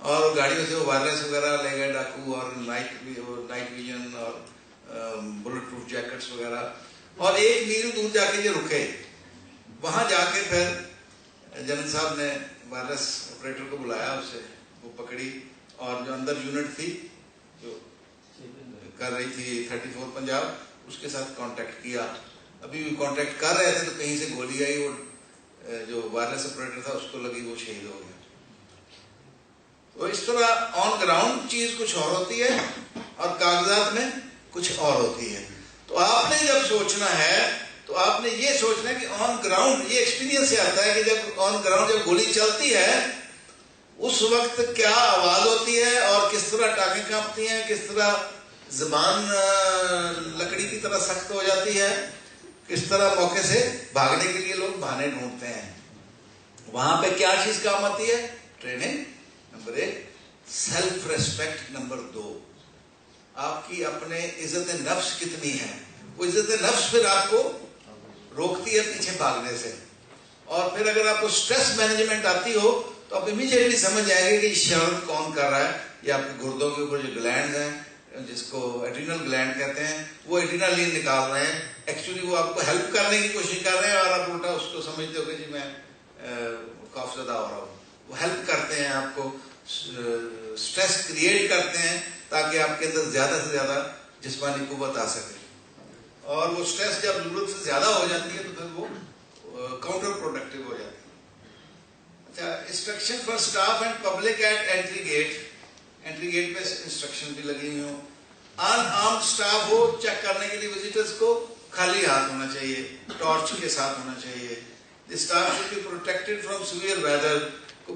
اور گاڑیوں سے وائرلیس وغیرہ لے گئے ڈاکو, اور نائٹ ویژن اور بلٹ پروف جیکٹس وغیرہ. اور 1 میل دور جا کے یہ رکے. وہاں جا کے پھر جنرل صاحب نے وائرلیس آپریٹر کو بلایا, اسے وہ پکڑی, اور جو اندر یونٹ تھی جو کر رہی تھی 34 پنجاب, اس کے ساتھ کانٹیکٹ کیا. ابھی بھی کانٹیکٹ کر رہے تھے تو کہیں سے گولی آئی, وہ جو وائرلیس آپریٹر تھا اس کو لگی, وہ شہید ہو گیا. تو اس طرح آن گراؤنڈ چیز کچھ اور ہوتی ہے اور کاغذات میں کچھ اور ہوتی ہے. تو آپ نے جب سوچنا ہے تو آپ نے یہ سوچنا ہے کہ آن گراؤنڈ، یہ ایکسپیرینس سے آتا ہے کہ جب آن گراؤنڈ جب گولی چلتی ہے اس وقت کیا آواز ہوتی ہے اور کس طرح ٹانگیں کانپتی ہیں، کس طرح زبان لکڑی کی طرح سخت ہو جاتی ہے، کس طرح موقع سے بھاگنے کے لیے لوگ بہانے ڈھونڈتے ہیں. وہاں پہ کیا چیز کام آتی ہے؟ Training number 1. Self respect number 2. آپ کی اپنے عزت نفس کتنی ہے. وہ عزت نفس پھر آپ کو روکتی ہے پیچھے بھاگنے سے. اور پھر اگر آپ کو سٹریس مینجمنٹ آتی ہو تو آپ امیجیٹلی سمجھ جائیں گے کہ یہ شرط کون کر رہا ہے. یہ آپ کے گردوں کے اوپر جو گلینڈ ہیں جس کو ایڈرینل گلینڈ کہتے ہیں وہ ایڈرینالین نکال رہے ہیں. ایکچولی وہ آپ کو ہیلپ کرنے کی کوشش کر رہے ہیں اور آپ الٹا اس کو سمجھتے ہو کہ جی میں خوف زدہ ہو رہا ہوں. وہ ہیلپ کرتے ہیں آپ کو، سٹریس کریٹ کرتے ہیں تاکہ آپ کے اندر زیادہ سے زیادہ جسمانی قوت آ سکے. اور وہ سٹریس جب ضرورت سے زیادہ ہو جاتی ہے تو پھر وہ کاؤنٹر پروڈکٹیو ہو جاتی ہے. اچھا، instruction for staff and public at entry gate. Entry gate پہ انسٹرکشن بھی لگی ہوئی ہوں. ان آرمڈ اسٹاف ہو، چیک کرنے کے لیے وزٹرز کو خالی ہاتھ ہونا چاہیے، ٹارچ کے ساتھ ہونا چاہیے. The staff should be protected from severe weather.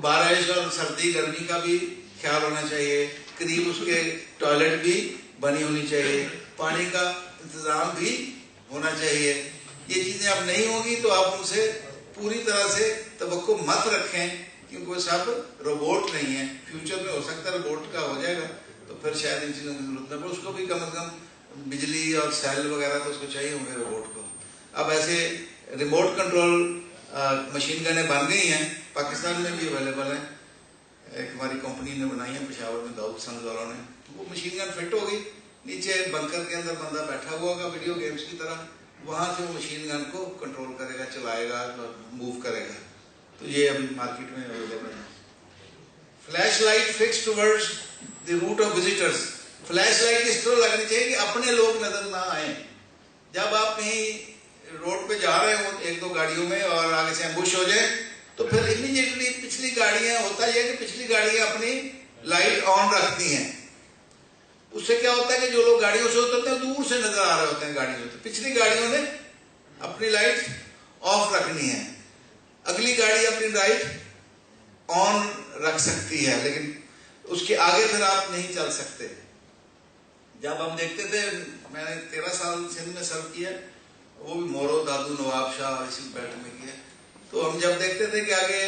بارش اور سردی گرمی کا بھی خیال ہونا چاہیے. قریب اس کے ٹوائلٹ بھی بنی ہونی چاہیے. پانی کا انتظام بھی ہونا چاہیے. یہ چیزیں اب نہیں ہوگی تو آپ ان سے پوری طرح سے توقع مت رکھیں کیونکہ وہ سب روبوٹ نہیں ہیں. فیوچر میں ہو سکتا ہے روبوٹ کا ہو جائے گا تو پھر شاید ان چیزوں کی ضرورت نہ پڑے. اس کو بھی کم از کم بجلی اور سیل وغیرہ تو اس کو چاہیے ہوں گے روبوٹ کو. اب ایسے ریموٹ کنٹرول مشین گنیں بن گئی ہیں، پاکستان میں بھی اویلیبل ہیں. ایک ہماری کمپنی نے بنائی ہے پشاور میں، داؤد سنز والوں نے. وہ مشین گن فٹ ہوگی، نیچے بنکر کے اندر بندہ بیٹھا ہوا ہوگا ویڈیو گیمز کی طرح، وہاں سے وہ مشین گن کو کنٹرول کرے گا، چلائے گا، موو کرے گا. تو یہ ابھی مارکیٹ میں اویلیبل ہے. Flash light fix towards the route of visitors. Flashlight اس طرح لگنی چاہیے کہ اپنے لوگ نظر نہ آئیں. جب آپ کہیں روڈ پہ جا رہے ہوں ایک دو گاڑیوں میں اور آگے سے ایمبوش ہو جائے تو پھر امیجیٹلی پچھلی گاڑیاں، ہوتا یہ کہ پچھلی گاڑیاں اپنی لائٹ آن رکھتی ہیں. اس سے کیا ہوتا ہے کہ جو لوگ گاڑیوں سے اترتے ہیں دور سے نظر آ رہے ہوتے ہیں گاڑیوں سے. پچھلی گاڑیوں نے اپنی لائٹ آف رکھنی ہے، اگلی گاڑی اپنی لائٹ آن رکھ سکتی ہے لیکن اس کے آگے پھر آپ نہیں چل سکتے. جب ہم دیکھتے تھے، میں نے 13 سال سندھ میں سرو کیا، وہ بھی مورو دادو نواب شاہ اسی بیلٹ میں کیا. تو ہم جب دیکھتے تھے کہ آگے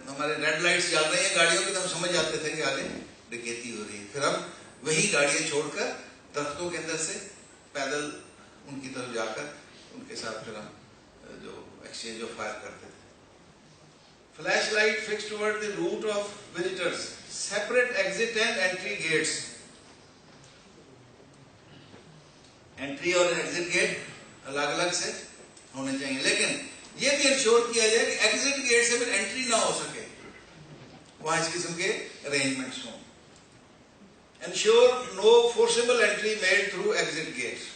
ہمارے ریڈ لائٹس جل رہی ہیں گاڑیوں کی تو ہم سمجھ جاتے تھے کہ آگے ڈکیتی ہو رہی ہے. پھر ہم وہی گاڑیاں چھوڑ کر درختوں کے اندر سے پیدل ان کی طرف جا کر ان کے ساتھ پھر ہم جو ایکسچینج آف فائر کرتے تھے. Flash light fix toward the route of visitors. Separate exit and entry gates. Entry اور ایگزٹ گیٹ الگ الگ سے ہونے چاہیے، لیکن یہ بھی انشور کیا جائے کہ ایگزٹ گیٹ سے پھر انٹری نہ ہو سکے، وہاں اس قسم کے ارینجمنٹس ہوں. Ensure no forcible entry made through exit gate.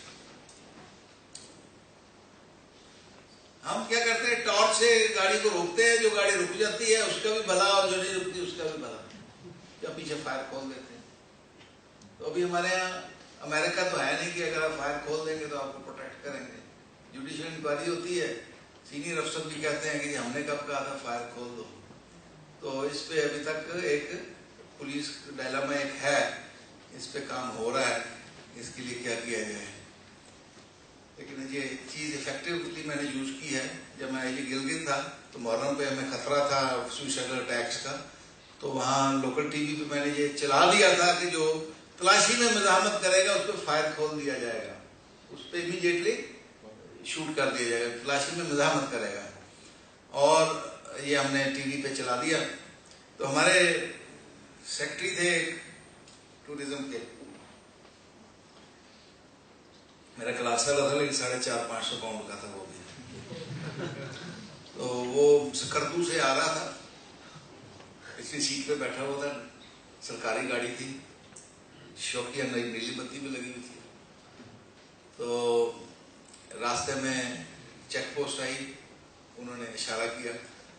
ہم کیا کرتے ہیں، ٹارچ سے گاڑی کو روکتے ہیں، جو گاڑی رک جاتی ہے اس کا بھی بھلا اور جو نہیں رکتی اس کا بھی بھلا، جب پیچھے فائر کھول دیتے ہیں. تو ابھی ہمارے یہاں امریکہ تو ہے نہیں کہ اگر آپ فائر کھول دیں گے تو آپ کو پروٹیکٹ کریں گے. جوڈیشل انکوائری ہوتی ہے، سینئر افسر بھی کہتے ہیں کہ ہم نے کب کہا تھا فائر کھول دو. تو اس پہ ابھی تک ایک پولیس ڈائلاما ایک ہے، اس پہ کام ہو رہا ہے، اس کے لیے کیا کیا جائے. لیکن یہ چیز افیکٹولی میں نے یوز کی ہے. جب میں یہ گلگت تھا تو محرم پہ ہمیں خطرہ تھا سوئسائڈل اٹیکس کا، تو وہاں لوکل ٹی وی پہ میں نے یہ چلا دیا تھا کہ جو تلاشی میں مزاحمت کرے گا اس پہ فائر کھول دیا جائے گا، اس پہ امیڈیٹلی شوٹ کر دیا جائے گا، تلاشی میں مزاحمت کرے گا. اور یہ ہم نے ٹی وی پہ چلا دیا. تو ہمارے سیکٹری تھے ٹوریزم کے، میرا کلاس والا تھا لیکن 450-500 پاؤنڈ کا تھا وہ بھی. تو وہ سکردو سے آ رہا تھا، پچھلی سیٹ پہ بیٹھا ہوا تھا، سرکاری گاڑی تھی، شوقیہ نئی نیلی بتی بھی لگی ہوئی تھی. تو راستے میں چیک پوسٹ آئی، انہوں نے اشارہ کیا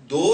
2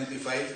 MP5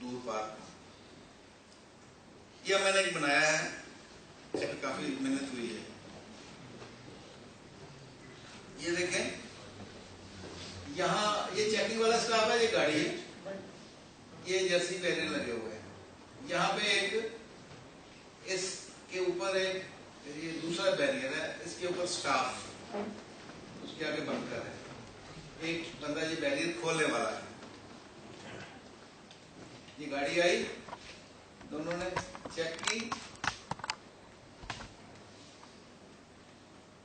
دور پارک. یہ میں نے ایک بنایا ہے, اس میں کافی محنت ہوئی ہے. یہ دیکھیں, یہاں یہ چیکنگ والا اسٹاف ہے, یہ گاڑی ہے, یہ جرسی بیریر لگے ہوئے ہیں. یہاں پہ ایک اس کے اوپر ایک یہ دوسرا بیریئر ہے, اس کے اوپر اسٹاف, اس کے آگے بنکر ہے. ایک بندہ یہ بیریئر کھولنے والا ہے. یہ گاڑی آئی, دونوں نے چیک کی,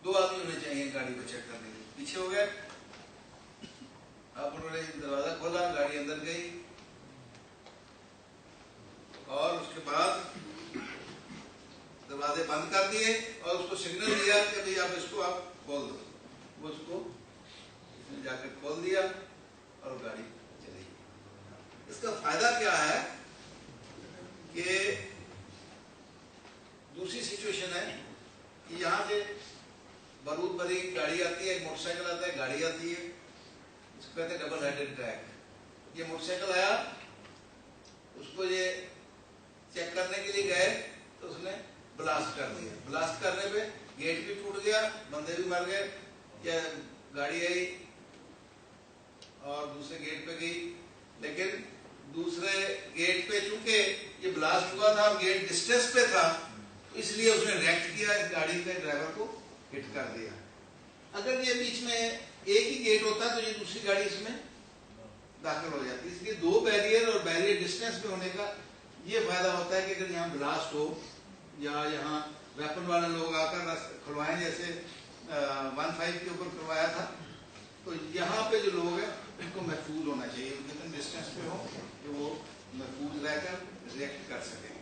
2 آدمی ہونے چاہیے گاڑی کو چیک کرنے کے. پیچھے ہو گئے, اب انہوں نے دروازہ کھولا, گاڑی اندر گئی, اور اس کے بعد دروازے بند کر دیے اور اس کو سگنل دیا کہ بھئی آپ اس کو آپ کھول دو. وہ اس کو جا کے کھول دیا اور گاڑی چلی. اس کا فائدہ کیا ہے کہ دوسری سچویشن ہے کہ یہاں سے برود بری گاڑی آتی ہے, ایک موٹر سائیکل آتا ہے, گاڑی آتی ہے, اس کو کہتے ہیں ڈبل ہیڈڈ ٹریک. یہ موٹر سائیکل آیا, اس کو یہ چیک کرنے کے لیے گئے تو اس نے بلاسٹ کر دیا. بلاسٹ کرنے پہ گیٹ بھی ٹوٹ گیا, بندے بھی مر گئے. یا گاڑی آئی اور دوسرے گیٹ پہ گئی, لیکن دوسرے گیٹ پہ چونکہ یہ بلاسٹ ہوا تھا اور گیٹ ڈسٹینس پہ تھا, تو اس لیے اس نے ریکٹ کیا, اس گاڑی کے ڈرائیور کو ہٹ کر دیا. اگر یہ بیچ میں ایک ہی گیٹ ہوتا تو یہ دوسری گاڑی اس میں داخل ہو جاتی. اس لیے 2 بیریئر اور بیریئر ڈسٹینس پہ ہونے کا یہ فائدہ ہوتا ہے کہ اگر یہاں بلاسٹ ہو یا یہاں ویپن والے لوگ آ کر کھلوائیں, جیسے 15 کے اوپر کروایا تھا, تو یہاں پہ جو لوگ ہیں ان کو محفوظ ہونا چاہیے, جتنے ڈسٹینس پہ ہو کہ وہ محفوظ رہ کر ریئیکٹ کر سکیں.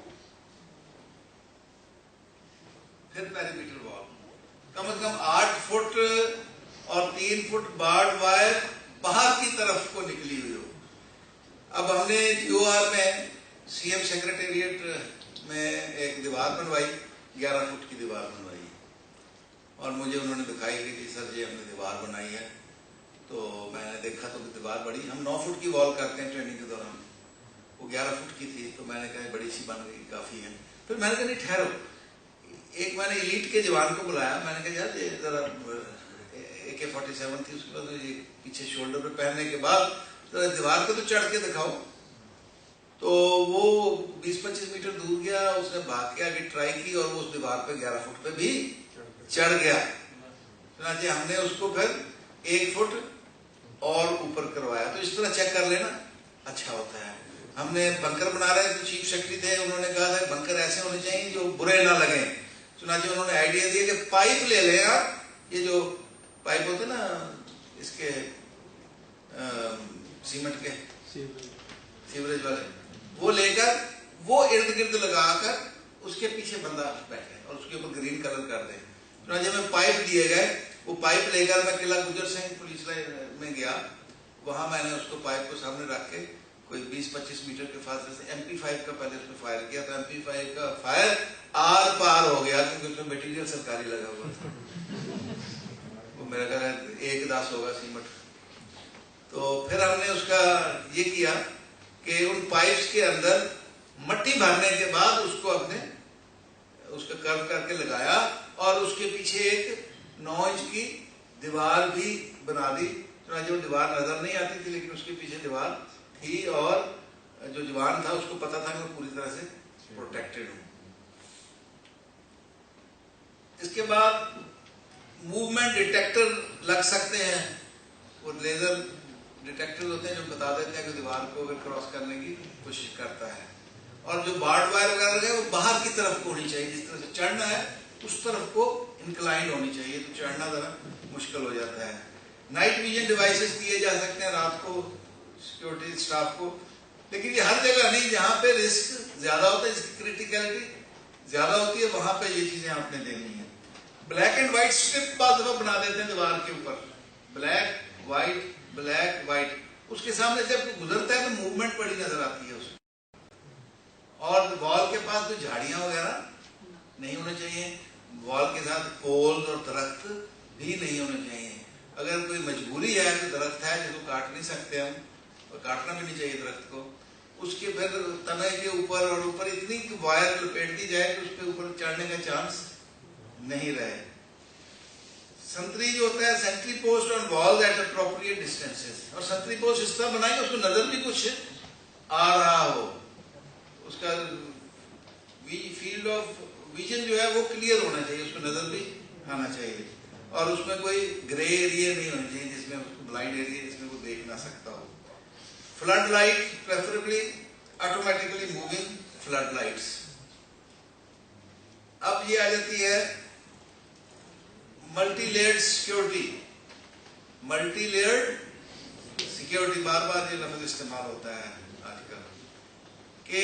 پھر پیریمیٹر وال, کم از کم 8 فٹ اور 3 فٹ بارڈ وائر باہر کی طرف کو نکلی ہوئی ہو. اب ہم نے GOR میں سی ایم سیکرٹریٹ میں ایک دیوار بنوائی, 11 فٹ کی دیوار بنوائی, اور مجھے انہوں نے دکھائی کہ جی سر جی ہم نے دیوار بنائی ہے. تو میں نے دیکھا تو دیوار بڑی, ہم 9 فٹ کی وال کرتے ہیں ٹریننگ کے دوران, وہ 11 فٹ کی تھی. تو میں نے کہا بڑی سی بن گئی, کافی ہے. پھر میں نے کہا نہیں ٹھہرو, ایک میں نے ایلیٹ کے جوان کو بلایا, میں نے کہا یار یہ ذرا AK-47 تھی, اس کے بعد یہ پیچھے شولڈر پہ پہننے کے بعد ذرا دیوار کو تو چڑھ کے دکھاؤ. تو وہ 20-25 میٹر دور گیا, اس نے بھاگ کے آگے ٹرائی کی اور وہ اس دیوار پہ 11 فٹ پہ بھی چڑھ گیا. چنانچہ ہم نے اس کو پھر 1 فٹ اور اوپر کروایا. تو اس طرح چیک کر لینا اچھا ہوتا ہے. ہم نے بنکر بنا رہے تھے, چیف سیکرٹری تھے, انہوں نے کہا تھا بنکر ایسے ہونے چاہیے جو برے نہ لگیں. چنانچہ انہوں نے آئیڈیا دیا کہ پائپ لے لیں آپ, یہ جو پائپ ہوتے نا اس کے سیمنٹ کے سیوریج والے, وہ لے کر وہ ارد گرد لگا کر اس کے پیچھے بندہ بیٹھے اور اس کے اوپر گرین کلر کر دیں. چنانچہ میں پائپ دیے گئے, وہ پائپ لے کر میں قلعہ گجر سنگھ پولیس لائن میں گیا, وہاں میں نے اس کو پائپ کو سامنے رکھ کے کوئی 20-25 میٹر کے فاصلے سے MP5 کا پہلے اس پہ فائر کیا. تو MP5 کا فائر آر پار ہو گیا کیونکہ اس میں میٹیریل سرکاری لگا ہوا تھا. وہ میرا خیال ہے 1-10 ہوگا سیمنٹ. تو پھر ہم نے اس کا یہ کیا کہ ان پائپس کے اندر مٹی بھرنے کے بعد اس کو اپنے اس کا کرو کر کے لگایا اور اس کے پیچھے ایک 9 انچ کی دیوار بھی بنا دی. چنانچہ وہ دیوار نظر نہیں آتی تھی لیکن اس کے پیچھے دیوار تھی اور جو جوان تھا اس کو پتا تھا کہ میں پوری طرح سے پروٹیکٹڈ ہوں. اس کے بعد موومنٹ ڈیٹیکٹر لگ سکتے ہیں, وہ لیزر ڈیٹیکٹر ہوتے ہیں جو بتا دیتے ہیں کہ دیوار کو اگر کراس کرنے کی کوشش کرتا ہے. اور جو بارڈ وائر وغیرہ ہے وہ باہر کی طرف کو ہونی چاہیے, جس طرح سے چڑھنا ہے اس طرف کو انکلائنڈ ہونی چاہیے, تو چڑھنا ذرا مشکل ہو جاتا ہے. نائٹ ویژن ڈیوائسز دیے جا سکتے ہیں رات کو سیکورٹی اسٹاف کو, لیکن یہ ہر جگہ نہیں, جہاں پہ رسک زیادہ ہوتا ہے, جس کی کریٹیکلٹی زیادہ ہوتی ہے, وہاں پہ یہ چیزیں آپ نے دینی ہیں. بلیک اینڈ وائٹ اسٹرپ بعض دفعہ بنا دیتے ہیں دیوار کے اوپر, بلیک وائٹ بلیک وائٹ, اس کے سامنے جب گزرتا ہے تو موومنٹ بڑی نظر آتی ہے اس میں. اور وال کے پاس تو جھاڑیاں وغیرہ نہیں ہونے چاہیے, وال کے ساتھ پول اور درخت بھی نہیں ہونے چاہیے. اگر کوئی مجبوری ہے تو درخت ہے جس کو کاٹ نہیں سکتے ہم, اور کاٹنا بھی نہیں چاہیے درخت کو, اس کے پھر تنے کے اوپر اور اوپر اتنی وائر لپیٹ دی جائے کہ اس کے اوپر چڑھنے کا چانس نہیں رہے. سنتری جو ہوتا ہے سینٹری پوسٹ آن وال ایٹ اپروپریٹ ڈسٹینسز, اور سنتری پوسٹ اس طرح بنائے کہ اس کو نظر بھی کچھ آ رہا ہو, اس کا فیلڈ آف ویژن جو ہے وہ کلیئر ہونا چاہیے, اس کو نظر بھی آنا چاہیے, اور اس میں کوئی گرے ایریا نہیں ہونا چاہیے جس میں بلائنڈ ایریا جس میں وہ دیکھ نہ سکتا ہو. Floodlight preferably automatically moving floodlights. اب یہ آ جاتی ہے multi layered security. Multi layered security, بار بار یہ لفظ استعمال ہوتا ہے آج کل, کہ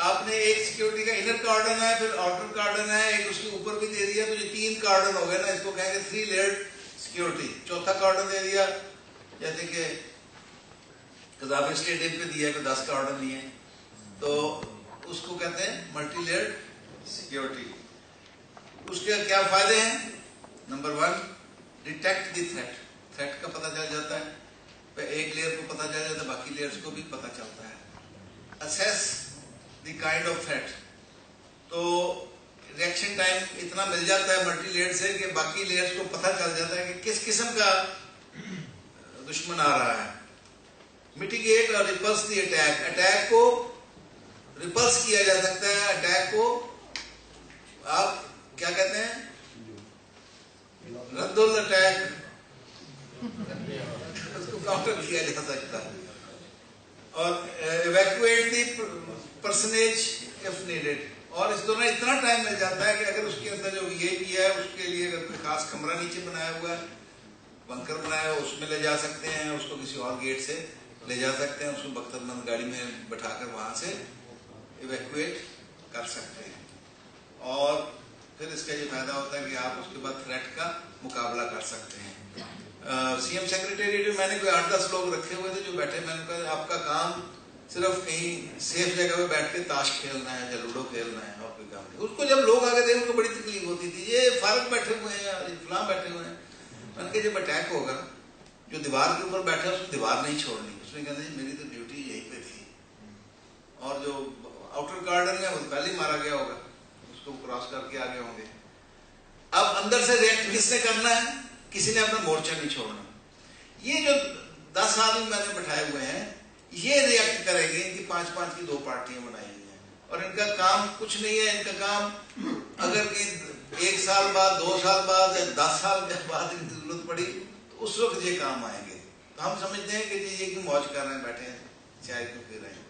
آپ نے ایک سیکورٹی کا انر کارڈن ہے, پھر آؤٹر کارڈن ہے, ایک اس کے اوپر بھی دے دیا, تو یہ 3 کارڈن ہو گئے نا, اس کو کہیں گے 3 لیئرڈ سیکورٹی. چوتھا کارڈن دے دیا, جیسے کہ قذافی اسٹیڈیم پہ دیا کہ 10 کارڈن دیے, تو اس کو کہتے ہیں ملٹی لیئرڈ سیکورٹی. اس کے کیا فائدے ہیں؟ Number 1, detect the threat. Threat کا پتہ چل جاتا ہے, ایک لیئر کو پتہ چل جاتا ہے, باقی لیئرز کو بھی پتہ چلتا ہے. Assess the kind of threat, تو ریئیکشن ٹائم اتنا مل جاتا ہے ملٹی لیئر سے کہ باقی لیئرز کو پتہ چل جاتا ہے کہ کس قسم کا دشمن آ رہا ہے. میٹیگیٹ اور ریپلس دی اٹیک. اٹیک کو ریپلس کیا جا سکتا ہے, اٹیک کو آپ کیا کہتے ہیں, رد اٹیک, اس کو کاؤنٹر کیا جا سکتا ہے. اور ایویکویٹ دی پرسنیج اف نیڈیڈ. اور اس دوران اتنا ٹائم مل جاتا ہے کہ اگر اس کے اندر جو یہ بھی ہے اس کے لیے اگر کوئی خاص کمرہ نیچے بنایا ہوا ہے, بنکر بنایا ہوا, اس میں لے جا سکتے ہیں, اس کو کسی اور گیٹ سے لے جا سکتے ہیں, اس کو بختر مند گاڑی میں بٹھا کر وہاں سے ایویکویٹ کر سکتے ہیں. اور پھر اس کا یہ فائدہ ہوتا ہے کہ آپ اس کے بعد تھریٹ کا مقابلہ کر سکتے ہیں. سی ایم سیکریٹریٹ میں نے کوئی 8-10 لوگ رکھے ہوئے تھے جو بیٹھے, میں نے کہا آپ کا کام صرف کہیں سیف جگہ پہ بیٹھ کے تاش کھیلنا ہے یا لوڈو کھیلنا ہے, اور کوئی کام نہیں. اس کو جب لوگ آگے تھے ان کو بڑی تکلیف ہوتی تھی, یہ فارغ بیٹھے ہوئے ہیں, فلاں بیٹھے ہوئے ہیں. میں نے کہا جب اٹیک ہوگا جو دیوار کے اوپر بیٹھا اس کو دیوار نہیں چھوڑنی. اس نے کہا میری تو ڈیوٹی یہیں پہ تھی, اور جو آؤٹر کارڈن ہے وہ پہلے ہی مارا گیا ہوگا, اس کو کراس کر کے آگے ہوں گے. اب اندر سے ریئیکٹ کس نے کرنا ہے؟ کسی نے اپنا مورچہ نہیں چھوڑنا. یہ جو 10 آدمی میں نے بٹھائے ہوئے ہیں یہ ریئیکٹ کریں گے. ان کی 5-5 کی 2 پارٹیاں بنائی ہوئی ہیں, اور ان کا کام کچھ نہیں ہے. ان کا کام اگر 1 سال بعد, 2 سال بعد یا 10 سال کے بعد ان کی ضرورت پڑی تو اس وقت یہ کام آئیں گے. تو ہم سمجھتے ہیں کہ یہ کہ موج کر رہے ہیں, بیٹھے ہیں, چائے کیوں پی رہے ہیں.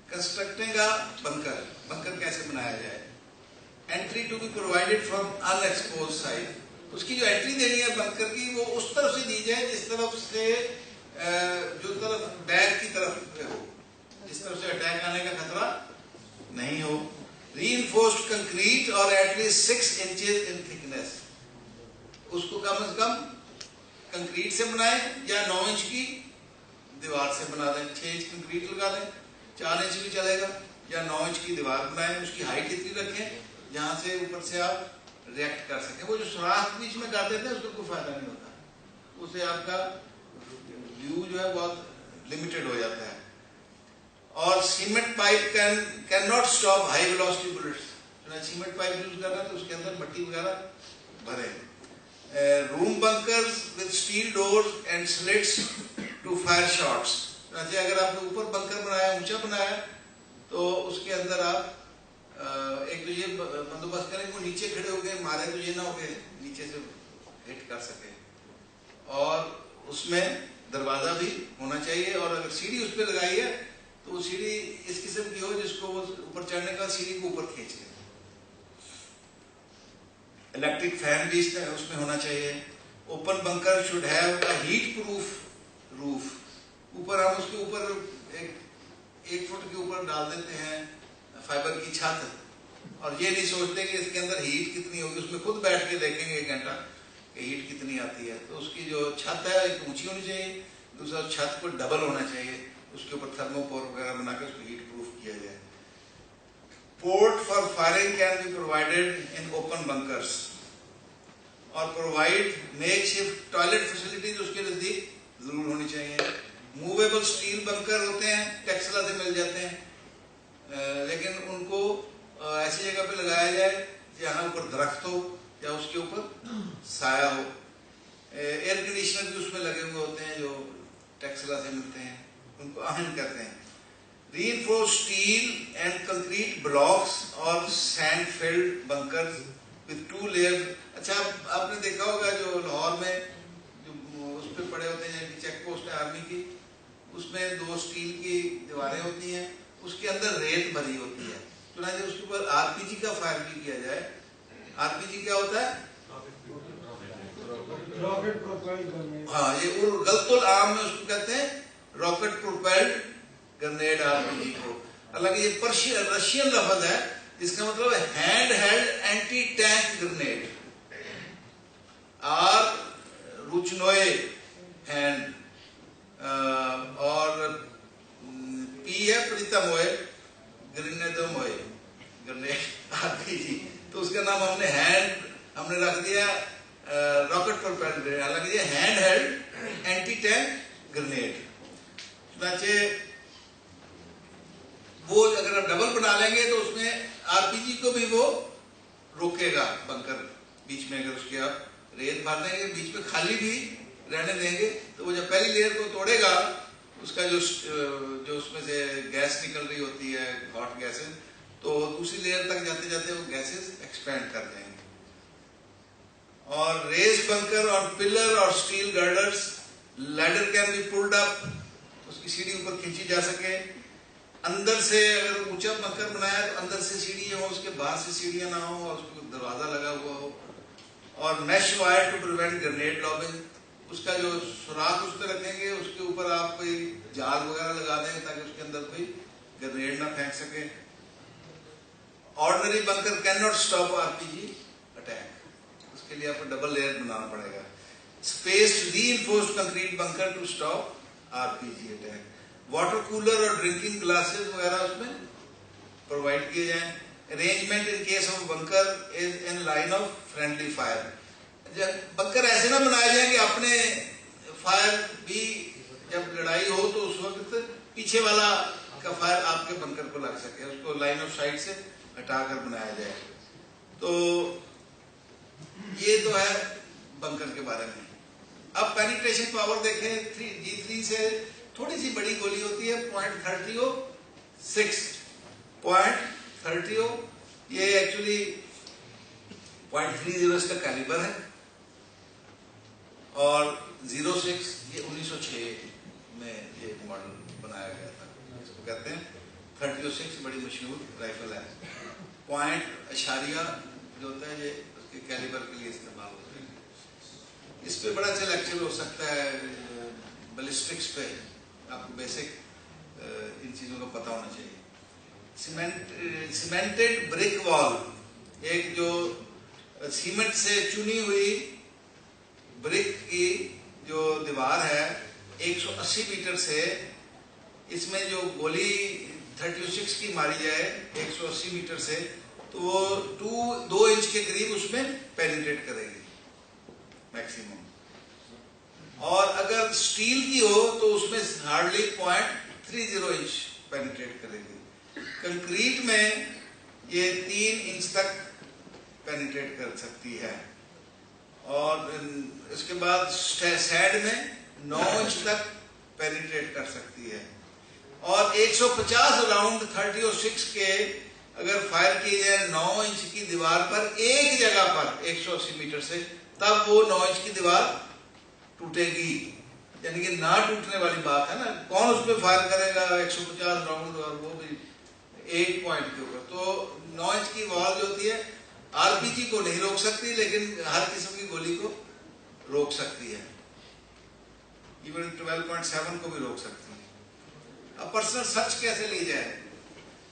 کنسٹرکٹنگ کا بنکر. بنکر کیسے بنایا جائے؟ Entry to be provided from unexposed side. اس کی جو انٹری دینی ہے بنکر کی وہ اس طرف سے دی جائے جس طرف سے جو طرف بیک کی طرف ہو, جس طرف سے اٹیک آنے کا خطرہ نہیں ہو. ری انفورسڈ کنکریٹ اور at least 6 inches in thickness. اس کو کم از کم کنکریٹ سے بنائیں یا 9 انچ کی دیوار سے بنا دیں. 6 انچ کنکریٹ لگا دیں, 4 انچ بھی چلے گا, یا 9 انچ کی دیوار بنائیں. اس کی ہائٹ اتنی رکھیں جہاں سے اوپر سے آپ ریئیکٹ کر سکیں. وہ جو سوراخ بیچ میں کر دیتے ہیں اس کا کوئی فائدہ نہیں ہوتا, اس سے آپ کا ویو جو ہے بہت لمیٹڈ ہو جاتا ہے. اور cement pipe can not stop high velocity bullets. Cement pipe use کر رہے ہیں تو اس کے اندر مٹی وغیرہ بھرے. Room bunkers with steel doors and slits to fire shots. اگر آپ نے اوپر بنکر بنایا, اونچا بنایا, تو اس کے اندر آپ ایک تو یہ بندوبست کریں کہ وہ نیچے کھڑے ہو گئے مارے تو یہ نہ ہو کہ نیچے سے ہٹ کر سکے. اور اس میں دروازہ بھی ہونا چاہیے, اور اگر سیڑھی اس پہ لگائی ہے تو وہ سیڑھی اس قسم کی ہو جس کو وہ اوپر چڑھنے کا سیڑھی کو اوپر کھینچ لے. الیکٹرک فین بھی اس میں ہونا چاہیے. Open bunker should have a heat proof roof. اوپر ہم اس کے اوپر 1 فٹ کے اوپر ڈال دیتے ہیں فائبر کی چھت, اور یہ نہیں سوچتے کہ اس کے اندر ہیٹ کتنی ہوگی. اس میں خود بیٹھ کے دیکھیں گے 1 گھنٹہ کہ ہیٹ کتنی آتی ہے. تو اس کی جو چھت ہے ایک اونچی ہونی چاہیے, دوسرا چھت کو ڈبل ہونا چاہیے, اس کے اوپر تھرموپور وغیرہ بنا کے اس کو ہیٹ پروف کیا جائے. Port for firing can be provided in open bunkers, اور provide makeshift toilet facilities اس کے نزدیک ضرور ہونی چاہیے. موویبل اسٹیل بنکر ہوتے ہیں, ٹیکسلا سے مل جاتے ہیں, لیکن ان کو ایسی جگہ پہ لگایا جائے جہاں اوپر درخت ہو یا اس کے اوپر سایہ ہو. ایئر کنڈیشنر بھی اس میں لگے ہوئے ہوتے ہیں جو ٹیکسلا سے ملتے ہیں, ان کو اہم کہتے ہیں. reinforced steel and concrete blocks or sand filled bunkers with 2 layers. اچھا آپ نے دیکھا ہوگا جو لاہور میں جو اس پہ پڑے ہوتے ہیں چیک پوسٹ ہے آرمی کی, اس میں 2 اسٹیل کی دیواریں ہوتی ہیں, اس کے اندر ریت بھری ہوتی ہے, چنانچہ اس کے اوپر آر پی جی کا فائر بھی کیا جائے. آر پی جی کیا ہوتا ہے؟ ہاں, یہ غلط العام میں اس کو کہتے ہیں rocket propelled grenade R P G کو. حالانکہ یہ رشین لفظ ہے جس کا مطلب ہے hand held anti tank grenade. R روچنوئے ہینڈ اور پی ہے پریتا موئے گرنیڈو موئے گرنیڈ آر پی جی, تو اس کا نام ہم نے ہینڈ ہم نے رکھ دیا راکٹ پروپیلڈ گرنیڈ. حالانکہ یہ hand held anti tank grenade. چنانچہ وہ اگر ہم ڈبل بنا لیں گے تو اس میں آر پی جی کو بھی وہ روکے گا بنکر. بیچ میں اگر اس کی آپ ریت بھر دیں گے, بیچ میں خالی بھی رہنے دیں گے, تو وہ جب پہلی لیئر کو توڑے گا اس کا جو اس میں سے گیس نکل رہی ہوتی ہے, ہاٹ گیسز, تو دوسری لیئر تک جاتے جاتے وہ گیسز ایکسپینڈ کر جائیں گے. اور ریز بنکر اور پلر اور steel girders ladder can be pulled up, اس کی سیڑھی اوپر کھینچی جا سکے. اندر سے اگر اونچا بنکر بنایا تو اندر سے سیڑھی ہو, اس کے باہر سے سیڑھیاں نہ ہو, اور اس کو دروازہ لگا ہوا ہو. اور mesh wire to prevent grenade lobbing, اس کا جو سوراخ اس پہ رکھیں گے اس کے اوپر آپ کوئی جال وغیرہ لگا دیں تاکہ اس کے اندر کوئی گرنیڈ نہ پھینک سکے. Ordinary bunker can not stop R P G attack, اس کے لیے آپ کو ڈبل لیئر بنانا پڑے گا. Spaced reinforced concrete bunker to stop R P G attack. Water cooler اور ڈرنکنگ گلاسز وغیرہ اس میں پرووائڈ کیے جائیں. Arrangement in case of bunker is in line of friendly fire. Bunker ایسے نہ بنائے جائیں کہ اپنے فائر بھی جب لڑائی ہو تو اس وقت پیچھے والا کا فائر آپ کے بنکر کو لگ سکے, اس کو لائن آف سائٹ سے ہٹا کر بنایا جائے. تو یہ تو ہے بنکر کے بارے میں. اب پینیٹریشن پاور دیکھیں, G3 سے تھوڑی سی بڑی گولی ہوتی ہے, 0.30 یہ ایکچولی 0.30 اس کا کیلیبر ہے, اور 06 یہ 1906 میں یہ ماڈل بنایا گیا تھا. اس کو کہتے ہیں 36 بڑی مشہور رائفل ہے. پوائنٹ اشاریہ جو ہوتا ہے یہ اس کے کیلیبر کے لیے استعمال ہوتا ہے. اس پہ بڑا اچھا لیکچر ہو سکتا ہے بیلسٹکس پہ, آپ کو بیسک ان چیزوں کا پتہ ہونا چاہیے. سیمنٹڈ بریک وال, ایک جو سیمنٹ سے چنی ہوئی بریک کی جو دیوار ہے 180 میٹر سے, اس میں جو گولی 36 کی ماری جائے 180 میٹر سے تو وہ 2 انچ کے قریب اس میں پینیٹریٹ کرے گی میکسیمم. اور اگر سٹیل کی ہو تو اس میں ہارڈلی 0.30 انچ پینیٹریٹ کرے گی. کنکریٹ میں یہ 3 انچ تک پینیٹریٹ کر سکتی ہے, اور اس کے بعد سیڈ میں 9 انچ تک پینیٹریٹ کر سکتی ہے. اور 150 راؤنڈ 36 کے اگر فائر کیے جائے 9 انچ کی دیوار پر ایک جگہ پر 180 میٹر سے, تب وہ 9 انچ کی دیوار ٹوٹے گی. یعنی کہ نہ ٹوٹنے والی بات ہے نا, کون اس پہ فائر کرے گا 150 راؤنڈ اور وہ بھی ایک پوائنٹ کے اوپر. تو 9 انچ کی وال جو ہوتی ہے آر پی جی کو نہیں روک سکتی, لیکن ہر قسم کی گولی کو روک سکتی ہے, ایون 12.7 کو بھی روک سکتی ہے. اب پرسنل سرچ کیسے لی جائے؟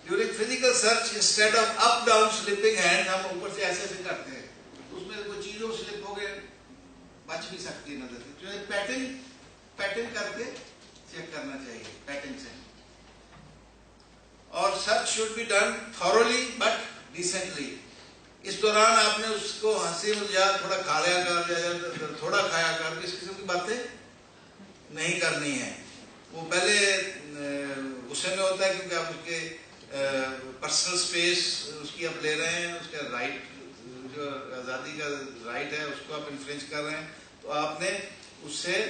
During physical search instead of up down slipping hand, ہم اوپر سے ایسے کرتے ہیں, اس میں کوئی چیزوں سلپ ہو گئے بچ بھی سکتی ہے نظر سے. جو پیٹرن کر کے چیک کرنا چاہیے پیٹرن سے. اور search should be done thoroughly but decently. اس دوران آپ نے اس کو ہنسی مذاق تھوڑا کھا لیا کر, تھوڑا کھایا کر, اس قسم کی باتیں نہیں کرنی ہے. وہ پہلے غصے میں ہوتا ہے کیونکہ آپ اس کے پرسنل سپیس اس کی آپ لے رہے ہیں, اس کا رائٹ جو آزادی کا رائٹ ہے اس کو آپ انفرینج کر رہے ہیں, تو آپ نے اس سے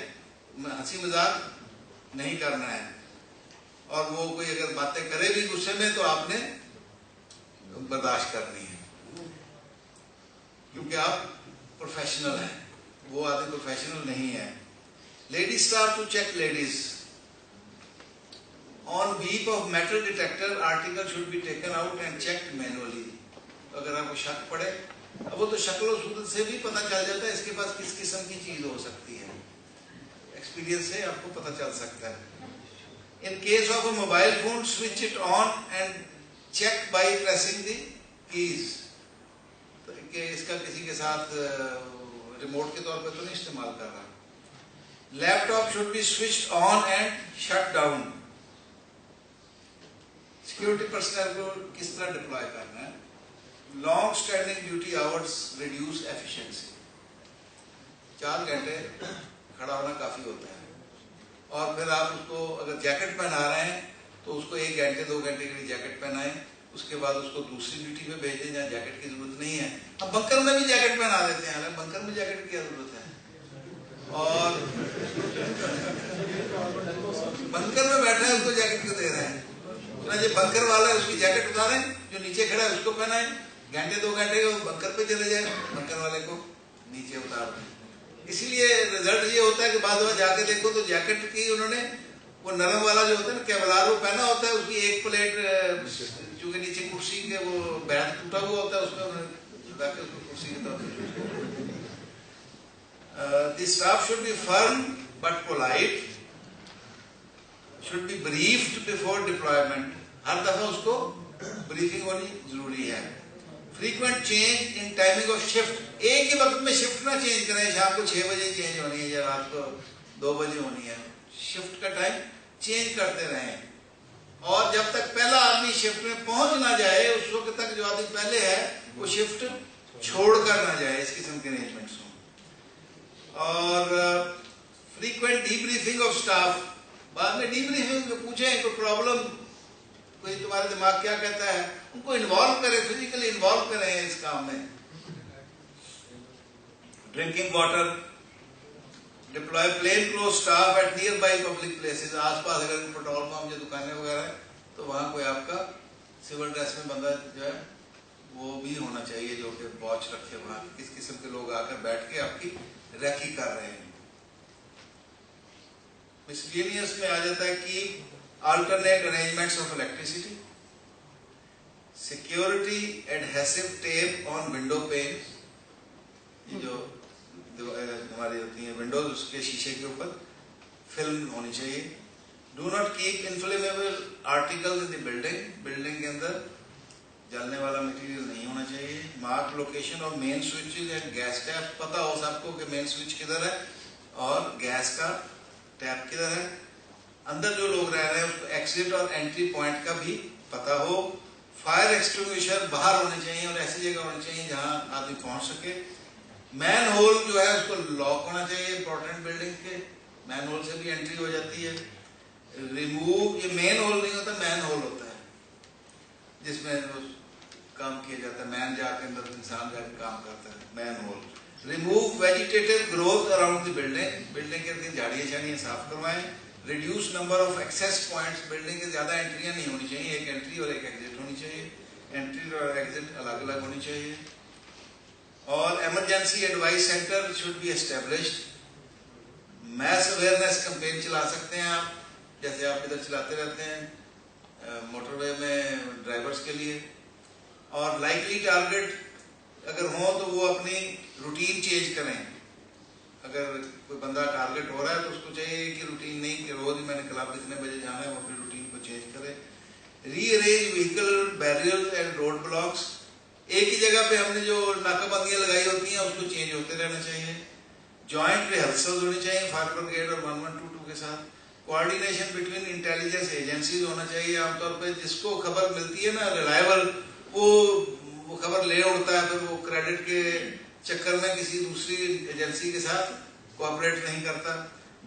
ہنسی مذاق نہیں کرنا ہے. اور وہ کوئی اگر باتیں کرے بھی غصے میں تو آپ نے برداشت کرنی ہے, کیونکہ آپ پروفیشنل ہیں, وہ آدمی پروفیشنل نہیں ہے. Lady staff to check ladies on beep of metal detector article should be taken out and check manually. اگر آپ کو شک پڑے, اب وہ تو شکل و صورت سے بھی پتہ چل جاتا ہے اس کے پاس کس قسم کی چیز ہو سکتی ہے, ایکسپیرینس سے آپ کو پتہ چل سکتا ہے. In case of a mobile phone, switch it on and check by pressing the keys. کہ اس کا کسی کے ساتھ ریموٹ کے طور پہ تو نہیں استعمال کر رہا. Laptop should be switched on and shut down. Security personnel کو کس طرح ڈپلوائے کرنا ہے. Long standing duty hours reduces efficiency. 4 گھنٹے کھڑا ہونا کافی ہوتا ہے, اور پھر آپ اس کو اگر جیکٹ پہنا رہے ہیں تو اس کو 1 گھنٹے 2 گھنٹے کے لیے جیکٹ پہنائیں, اس کے بعد اس کو دوسری ڈیوٹی پہ بھیج دیں جہاں جیکٹ کی ضرورت نہیں ہے. ہم بنکر میں بھی جیکٹ پہنا دیتے ہیں, بنکر میں جیکٹ کی کیا ضرورت ہے, اور بنکر میں بیٹھا ہے اس کو جیکٹ کیوں دے رہے ہیں. جو بنکر والا ہے اس کی جیکٹ اتاریں, جو نیچے کھڑا ہے اس کو پہنائیں, گھنٹے 2 گھنٹے وہ بنکر پہ چلے جائیں, بنکر والے کو نیچے اتار دیں. اسی لیے رزلٹ یہ ہوتا ہے کہ بعد میں جا کے دیکھو تو جیکٹ کی انہوں نے وہ نرم والا جو ہوتا ہے نا کیولار وہ پہنا ہوتا ہے, اس کی ایک پلیٹ چونکہ نیچے کرسی کے وہ بیت ٹوٹا ہوا ہوتا ہے اس میں انہوں نے کرسی کے طور پہ. The staff should be firm but polite, should be briefed before deployment. ہر دفعہ اس کو بریفنگ ہونی ضروری ہے. Frequent change in timing of shift. ایک ہی وقت میں شفٹ نہ چینج کریں, شام کو 6 بجے چینج ہونی ہے یا رات کو 2 بجے ہونی ہے. شفٹ کا ٹائم چینج کرتے رہیں, اور جب تک پہلا آدمی شفٹ میں پہنچ نہ جائے اس وقت تک جو آدمی پہلے ہے وہ شفٹ چھوڑ کر نہ جائے. اس قسم کے ارینجمنٹس ہوں. اور frequent D briefing of staff. بعد میں ڈی بریفنگ پوچھیں کوئی پرابلم, کوئی تمہارے دماغ کیا کہتا ہے, ان کو انوالو کریں, فزیکلی انوالو کریں اس کام میں. Drinking water. Deploy plain cloth staff at nearby public places. آس پاس اگر پیٹرول پمپ یا دکانیں وغیرہ ہیں تو وہاں کوئی آپ کا سول ڈریس میں بندہ جو ہے وہ بھی ہونا چاہیے جو کہ واچ رکھے وہاں کس قسم کے لوگ آ کر بیٹھ کے آپ کی ریکی کر رہے ہیں. مسلینیس میں آ جاتا ہے کہ alternate arrangements of electricity, security adhesive tape on window panes. یہ جو ہماری ہوتی ہیں ونڈوز اس کے شیشے کے اوپر فلم ہونی چاہیے. Do not keep inflammable articles in the building. Building کے اندر جلنے والا مٹیریل نہیں ہونا چاہیے. Mark location of main switches and gas tap. پتہ ہو سب کو کہ مین سوئچ کدھر ہے اور گیس کا ٹیپ کدھر ہے. اندر جو لوگ رہ رہے ہیں اس کو ایکسٹ اور انٹری پوائنٹ کا بھی پتہ ہو. فائر ایکسٹنگوشر باہر ہونے چاہیے اور ایسی جگہ ہونی چاہیے جہاں آدمی پہنچ سکے. مین ہول جو ہے اس کو لاک ہونا چاہیے. امپورٹنٹ بلڈنگ کے مین ہول سے بھی انٹری ہو جاتی ہے. ریموو, یہ مین ہول نہیں ہوتا, مین ہول ہوتا ہے جس میں کام کیا جاتا ہے. مین جا کے اندر انسان جا کے کام کرتا ہے, manhole. Remove vegetative growth around the building. Building کے اندر جھاڑیاں چھاڑیاں صاف کروائیں. Reduce number of access points. Building کے زیادہ انٹریاں نہیں ہونی چاہیے, ایک انٹری اور ایک ایگزٹ ہونی چاہیے. انٹری اور ایگزٹ الگ الگ ہونی چاہیے. اور emergency advice centre should be established. Mass awareness campaign چلا سکتے ہیں آپ, جیسے آپ ادھر چلاتے رہتے ہیں موٹر وے میں ڈرائیورس کے لیے. اور لائکلی ٹارگیٹ اگر ہوں تو وہ اپنی روٹین چینج کریں. اگر کوئی بندہ ٹارگیٹ ہو رہا ہے تو اس کو چاہیے کہ روٹین نہیں کہ روز ہی میں نے کلب کتنے بجے جانا ہے, وہ اپنی روٹین کو چینج کرے. Rearrange vehicle barriers and road blocks. ایک ہی جگہ پہ ہم نے جو ناکہ بندیاں لگائی ہوتی ہیں اس کو چینج ہوتے رہنا چاہیے. جوائنٹ ریہرسلز ہونی چاہیے فائر بریگیڈ اور 1122 کے ساتھ. کوآرڈینیشن بٹوین انٹیلیجنس ایجنسیز ہونا چاہیے. عام طور پہ جس کو خبر ملتی ہے نا ریلائبل, وہ خبر لے اڑتا ہے, پھر وہ کریڈٹ کے چکر میں کسی دوسری ایجنسی کے ساتھ کوآپریٹ نہیں کرتا.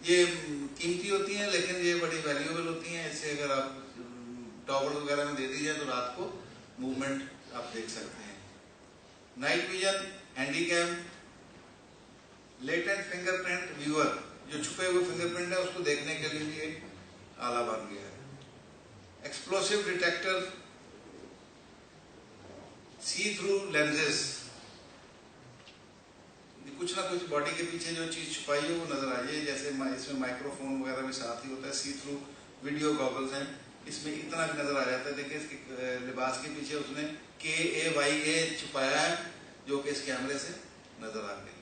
یہ قیمتی ہوتی ہیں لیکن یہ بڑی ویلیوبل ہوتی ہیں. اس سے اگر آپ ٹاور وغیرہ میں دے دی جائے تو رات کو موومنٹ آپ دیکھ سکتے ہیں. Night vision, handycam, latent fingerprint viewer, جو چھپے ہوئے فنگر پرنٹ ہے اس کو دیکھنے کے لیے بھی ایک آلہ بن گیا ہے. ایکسپلوسیو ڈیٹیکٹر, سی تھرو لینزز, کچھ نہ کچھ باڈی کے پیچھے جو چیز چھپائی ہے وہ نظر آ جائے. جیسے اس میں مائکرو فون وغیرہ بھی ساتھ ہی ہوتا ہے. سی تھرو ویڈیو گاگلز ہیں, اس میں اتنا بھی نظر آ جاتا ہے. دیکھیں اس کے لباس کے پیچھے اس نے KAYA چھپایا ہے جو کہ اس کیمرے سے نظر آ گئی.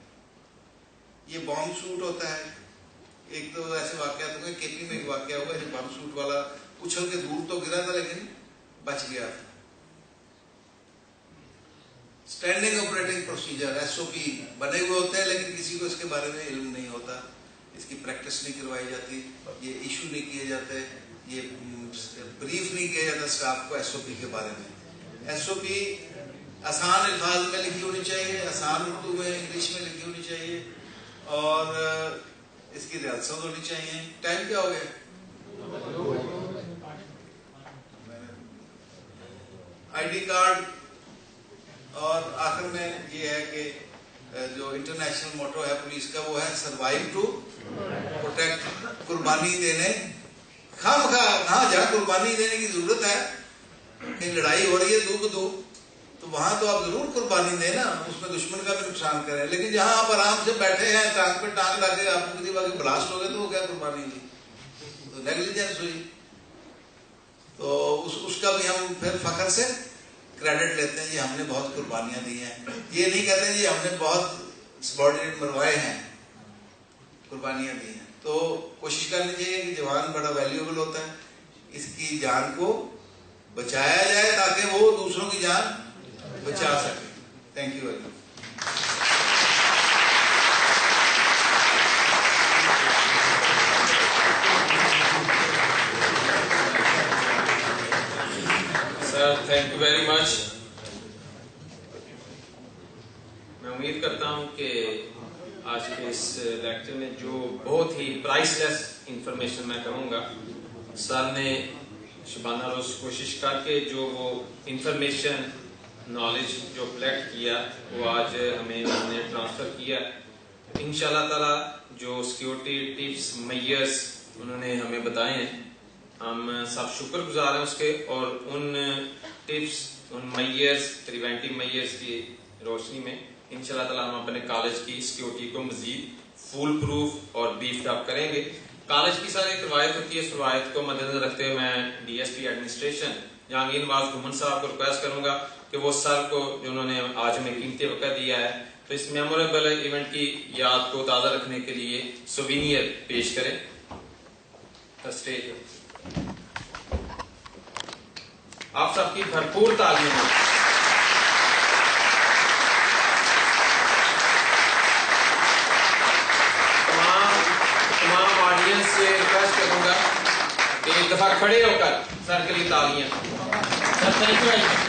یہ بام سوٹ ہوتا ہے. ایک تو ایسے واقعات ہوئے, KP میں ایک واقعہ ہوا جو بام سوٹ والا اچھل کے دور تو گرا تھا لیکن بچ گیا تھا. اسٹینڈنگ آپریٹنگ پروسیجر SOP بنے ہوئے ہوتے ہیں لیکن کسی کو اس کے بارے میں علم نہیں ہوتا, اس کی پریکٹس نہیں کروائی جاتی, یہ ایشو نہیں کیے جاتے, یہ بریف نہیں کیا جاتا اسٹاف کو SOP کے بارے میں. SOP آسان الفاظ میں لکھی ہونی چاہیے, آسان اردو میں انگلش میں لکھی ہونی چاہیے اور اس کی ریاست ہونی چاہیے. ٹائم کیا ہو گیا؟ ID card. اور آخر میں یہ ہے کہ جو انٹرنیشنل موٹو ہے پولیس کا وہ ہے سروائیو ٹو پروٹیکٹ. قربانی دینے خواہ کہاں جا قربانی دینے کی ضرورت ہے. کہیں لڑائی ہو رہی ہے دو کو دو تو وہاں تو آپ ضرور قربانی دیں نا, اس میں دشمن کا بھی نقصان کریں. لیکن جہاں آپ آرام سے بیٹھے ہیں ٹانگ پہ ٹانگ لا کے آپ کو کسی بات بلاسٹ ہو گئے تو وہ کیا قربانی دی, تو نیگلیجنس ہوئی. تو اس کا بھی ہم پھر فخر سے کریڈٹ لیتے ہیں, جی ہم نے بہت قربانیاں دی ہیں. یہ نہیں کہتے جی ہم نے بہت سبارڈینیٹ مروائے ہیں, قربانیاں دی ہیں. تو کوشش کرنی چاہیے کہ جوان بڑا ویلیوبل ہوتا ہے, اس کی جان کو بچایا جائے تاکہ وہ دوسروں کی جان بچا سکے. Thank you very much. Sir thank you very مچ. میں امید کرتا ہوں کہ آج کے اس لیکچر میں جو بہت ہی پرائس لیس انفارمیشن میں کہوں گا, سر نے شبانہ روز کوشش کر کے جو وہ انفارمیشن نالج جو کلیکٹ کیا وہ آج ہمیں انہوں نے ٹرانسفر کیا. انشاءاللہ تعالی جو سیکیورٹی ٹپس میئرز انہوں نے ہمیں بتائے ہیں, ہم سب شکر گزار ہیں اس کے, اور ان ٹپس ان میئرز پریونٹیو میئرز کی روشنی میں انشاءاللہ تعالی ہم اپنے کالج کی سیکیورٹی کو مزید فول پروف اور بیفڈ اپ کریں گے. کالج کی ساری ایک روایت ہوتی ہے, اس روایت کو مد نظر رکھتے ہوئے میں DSP ایڈمنسٹریشن جہانگیر نواز گھومن صاحب کو ریکویسٹ کروں گا کہ وہ سر کو جو انہوں نے آج ہمیں قیمتی وقت دیا ہے تو اس میموریبل ایونٹ کی یاد کو تازہ رکھنے کے لیے سووینئر پیش کریں. اسٹیج آپ سب کی بھرپور تعلیم ہو. تمام آڈینس سے ریکویسٹ کروں گا کہ ایک دفعہ کھڑے ہو کر سر کے لیے تالیاں. Sir thank you very much.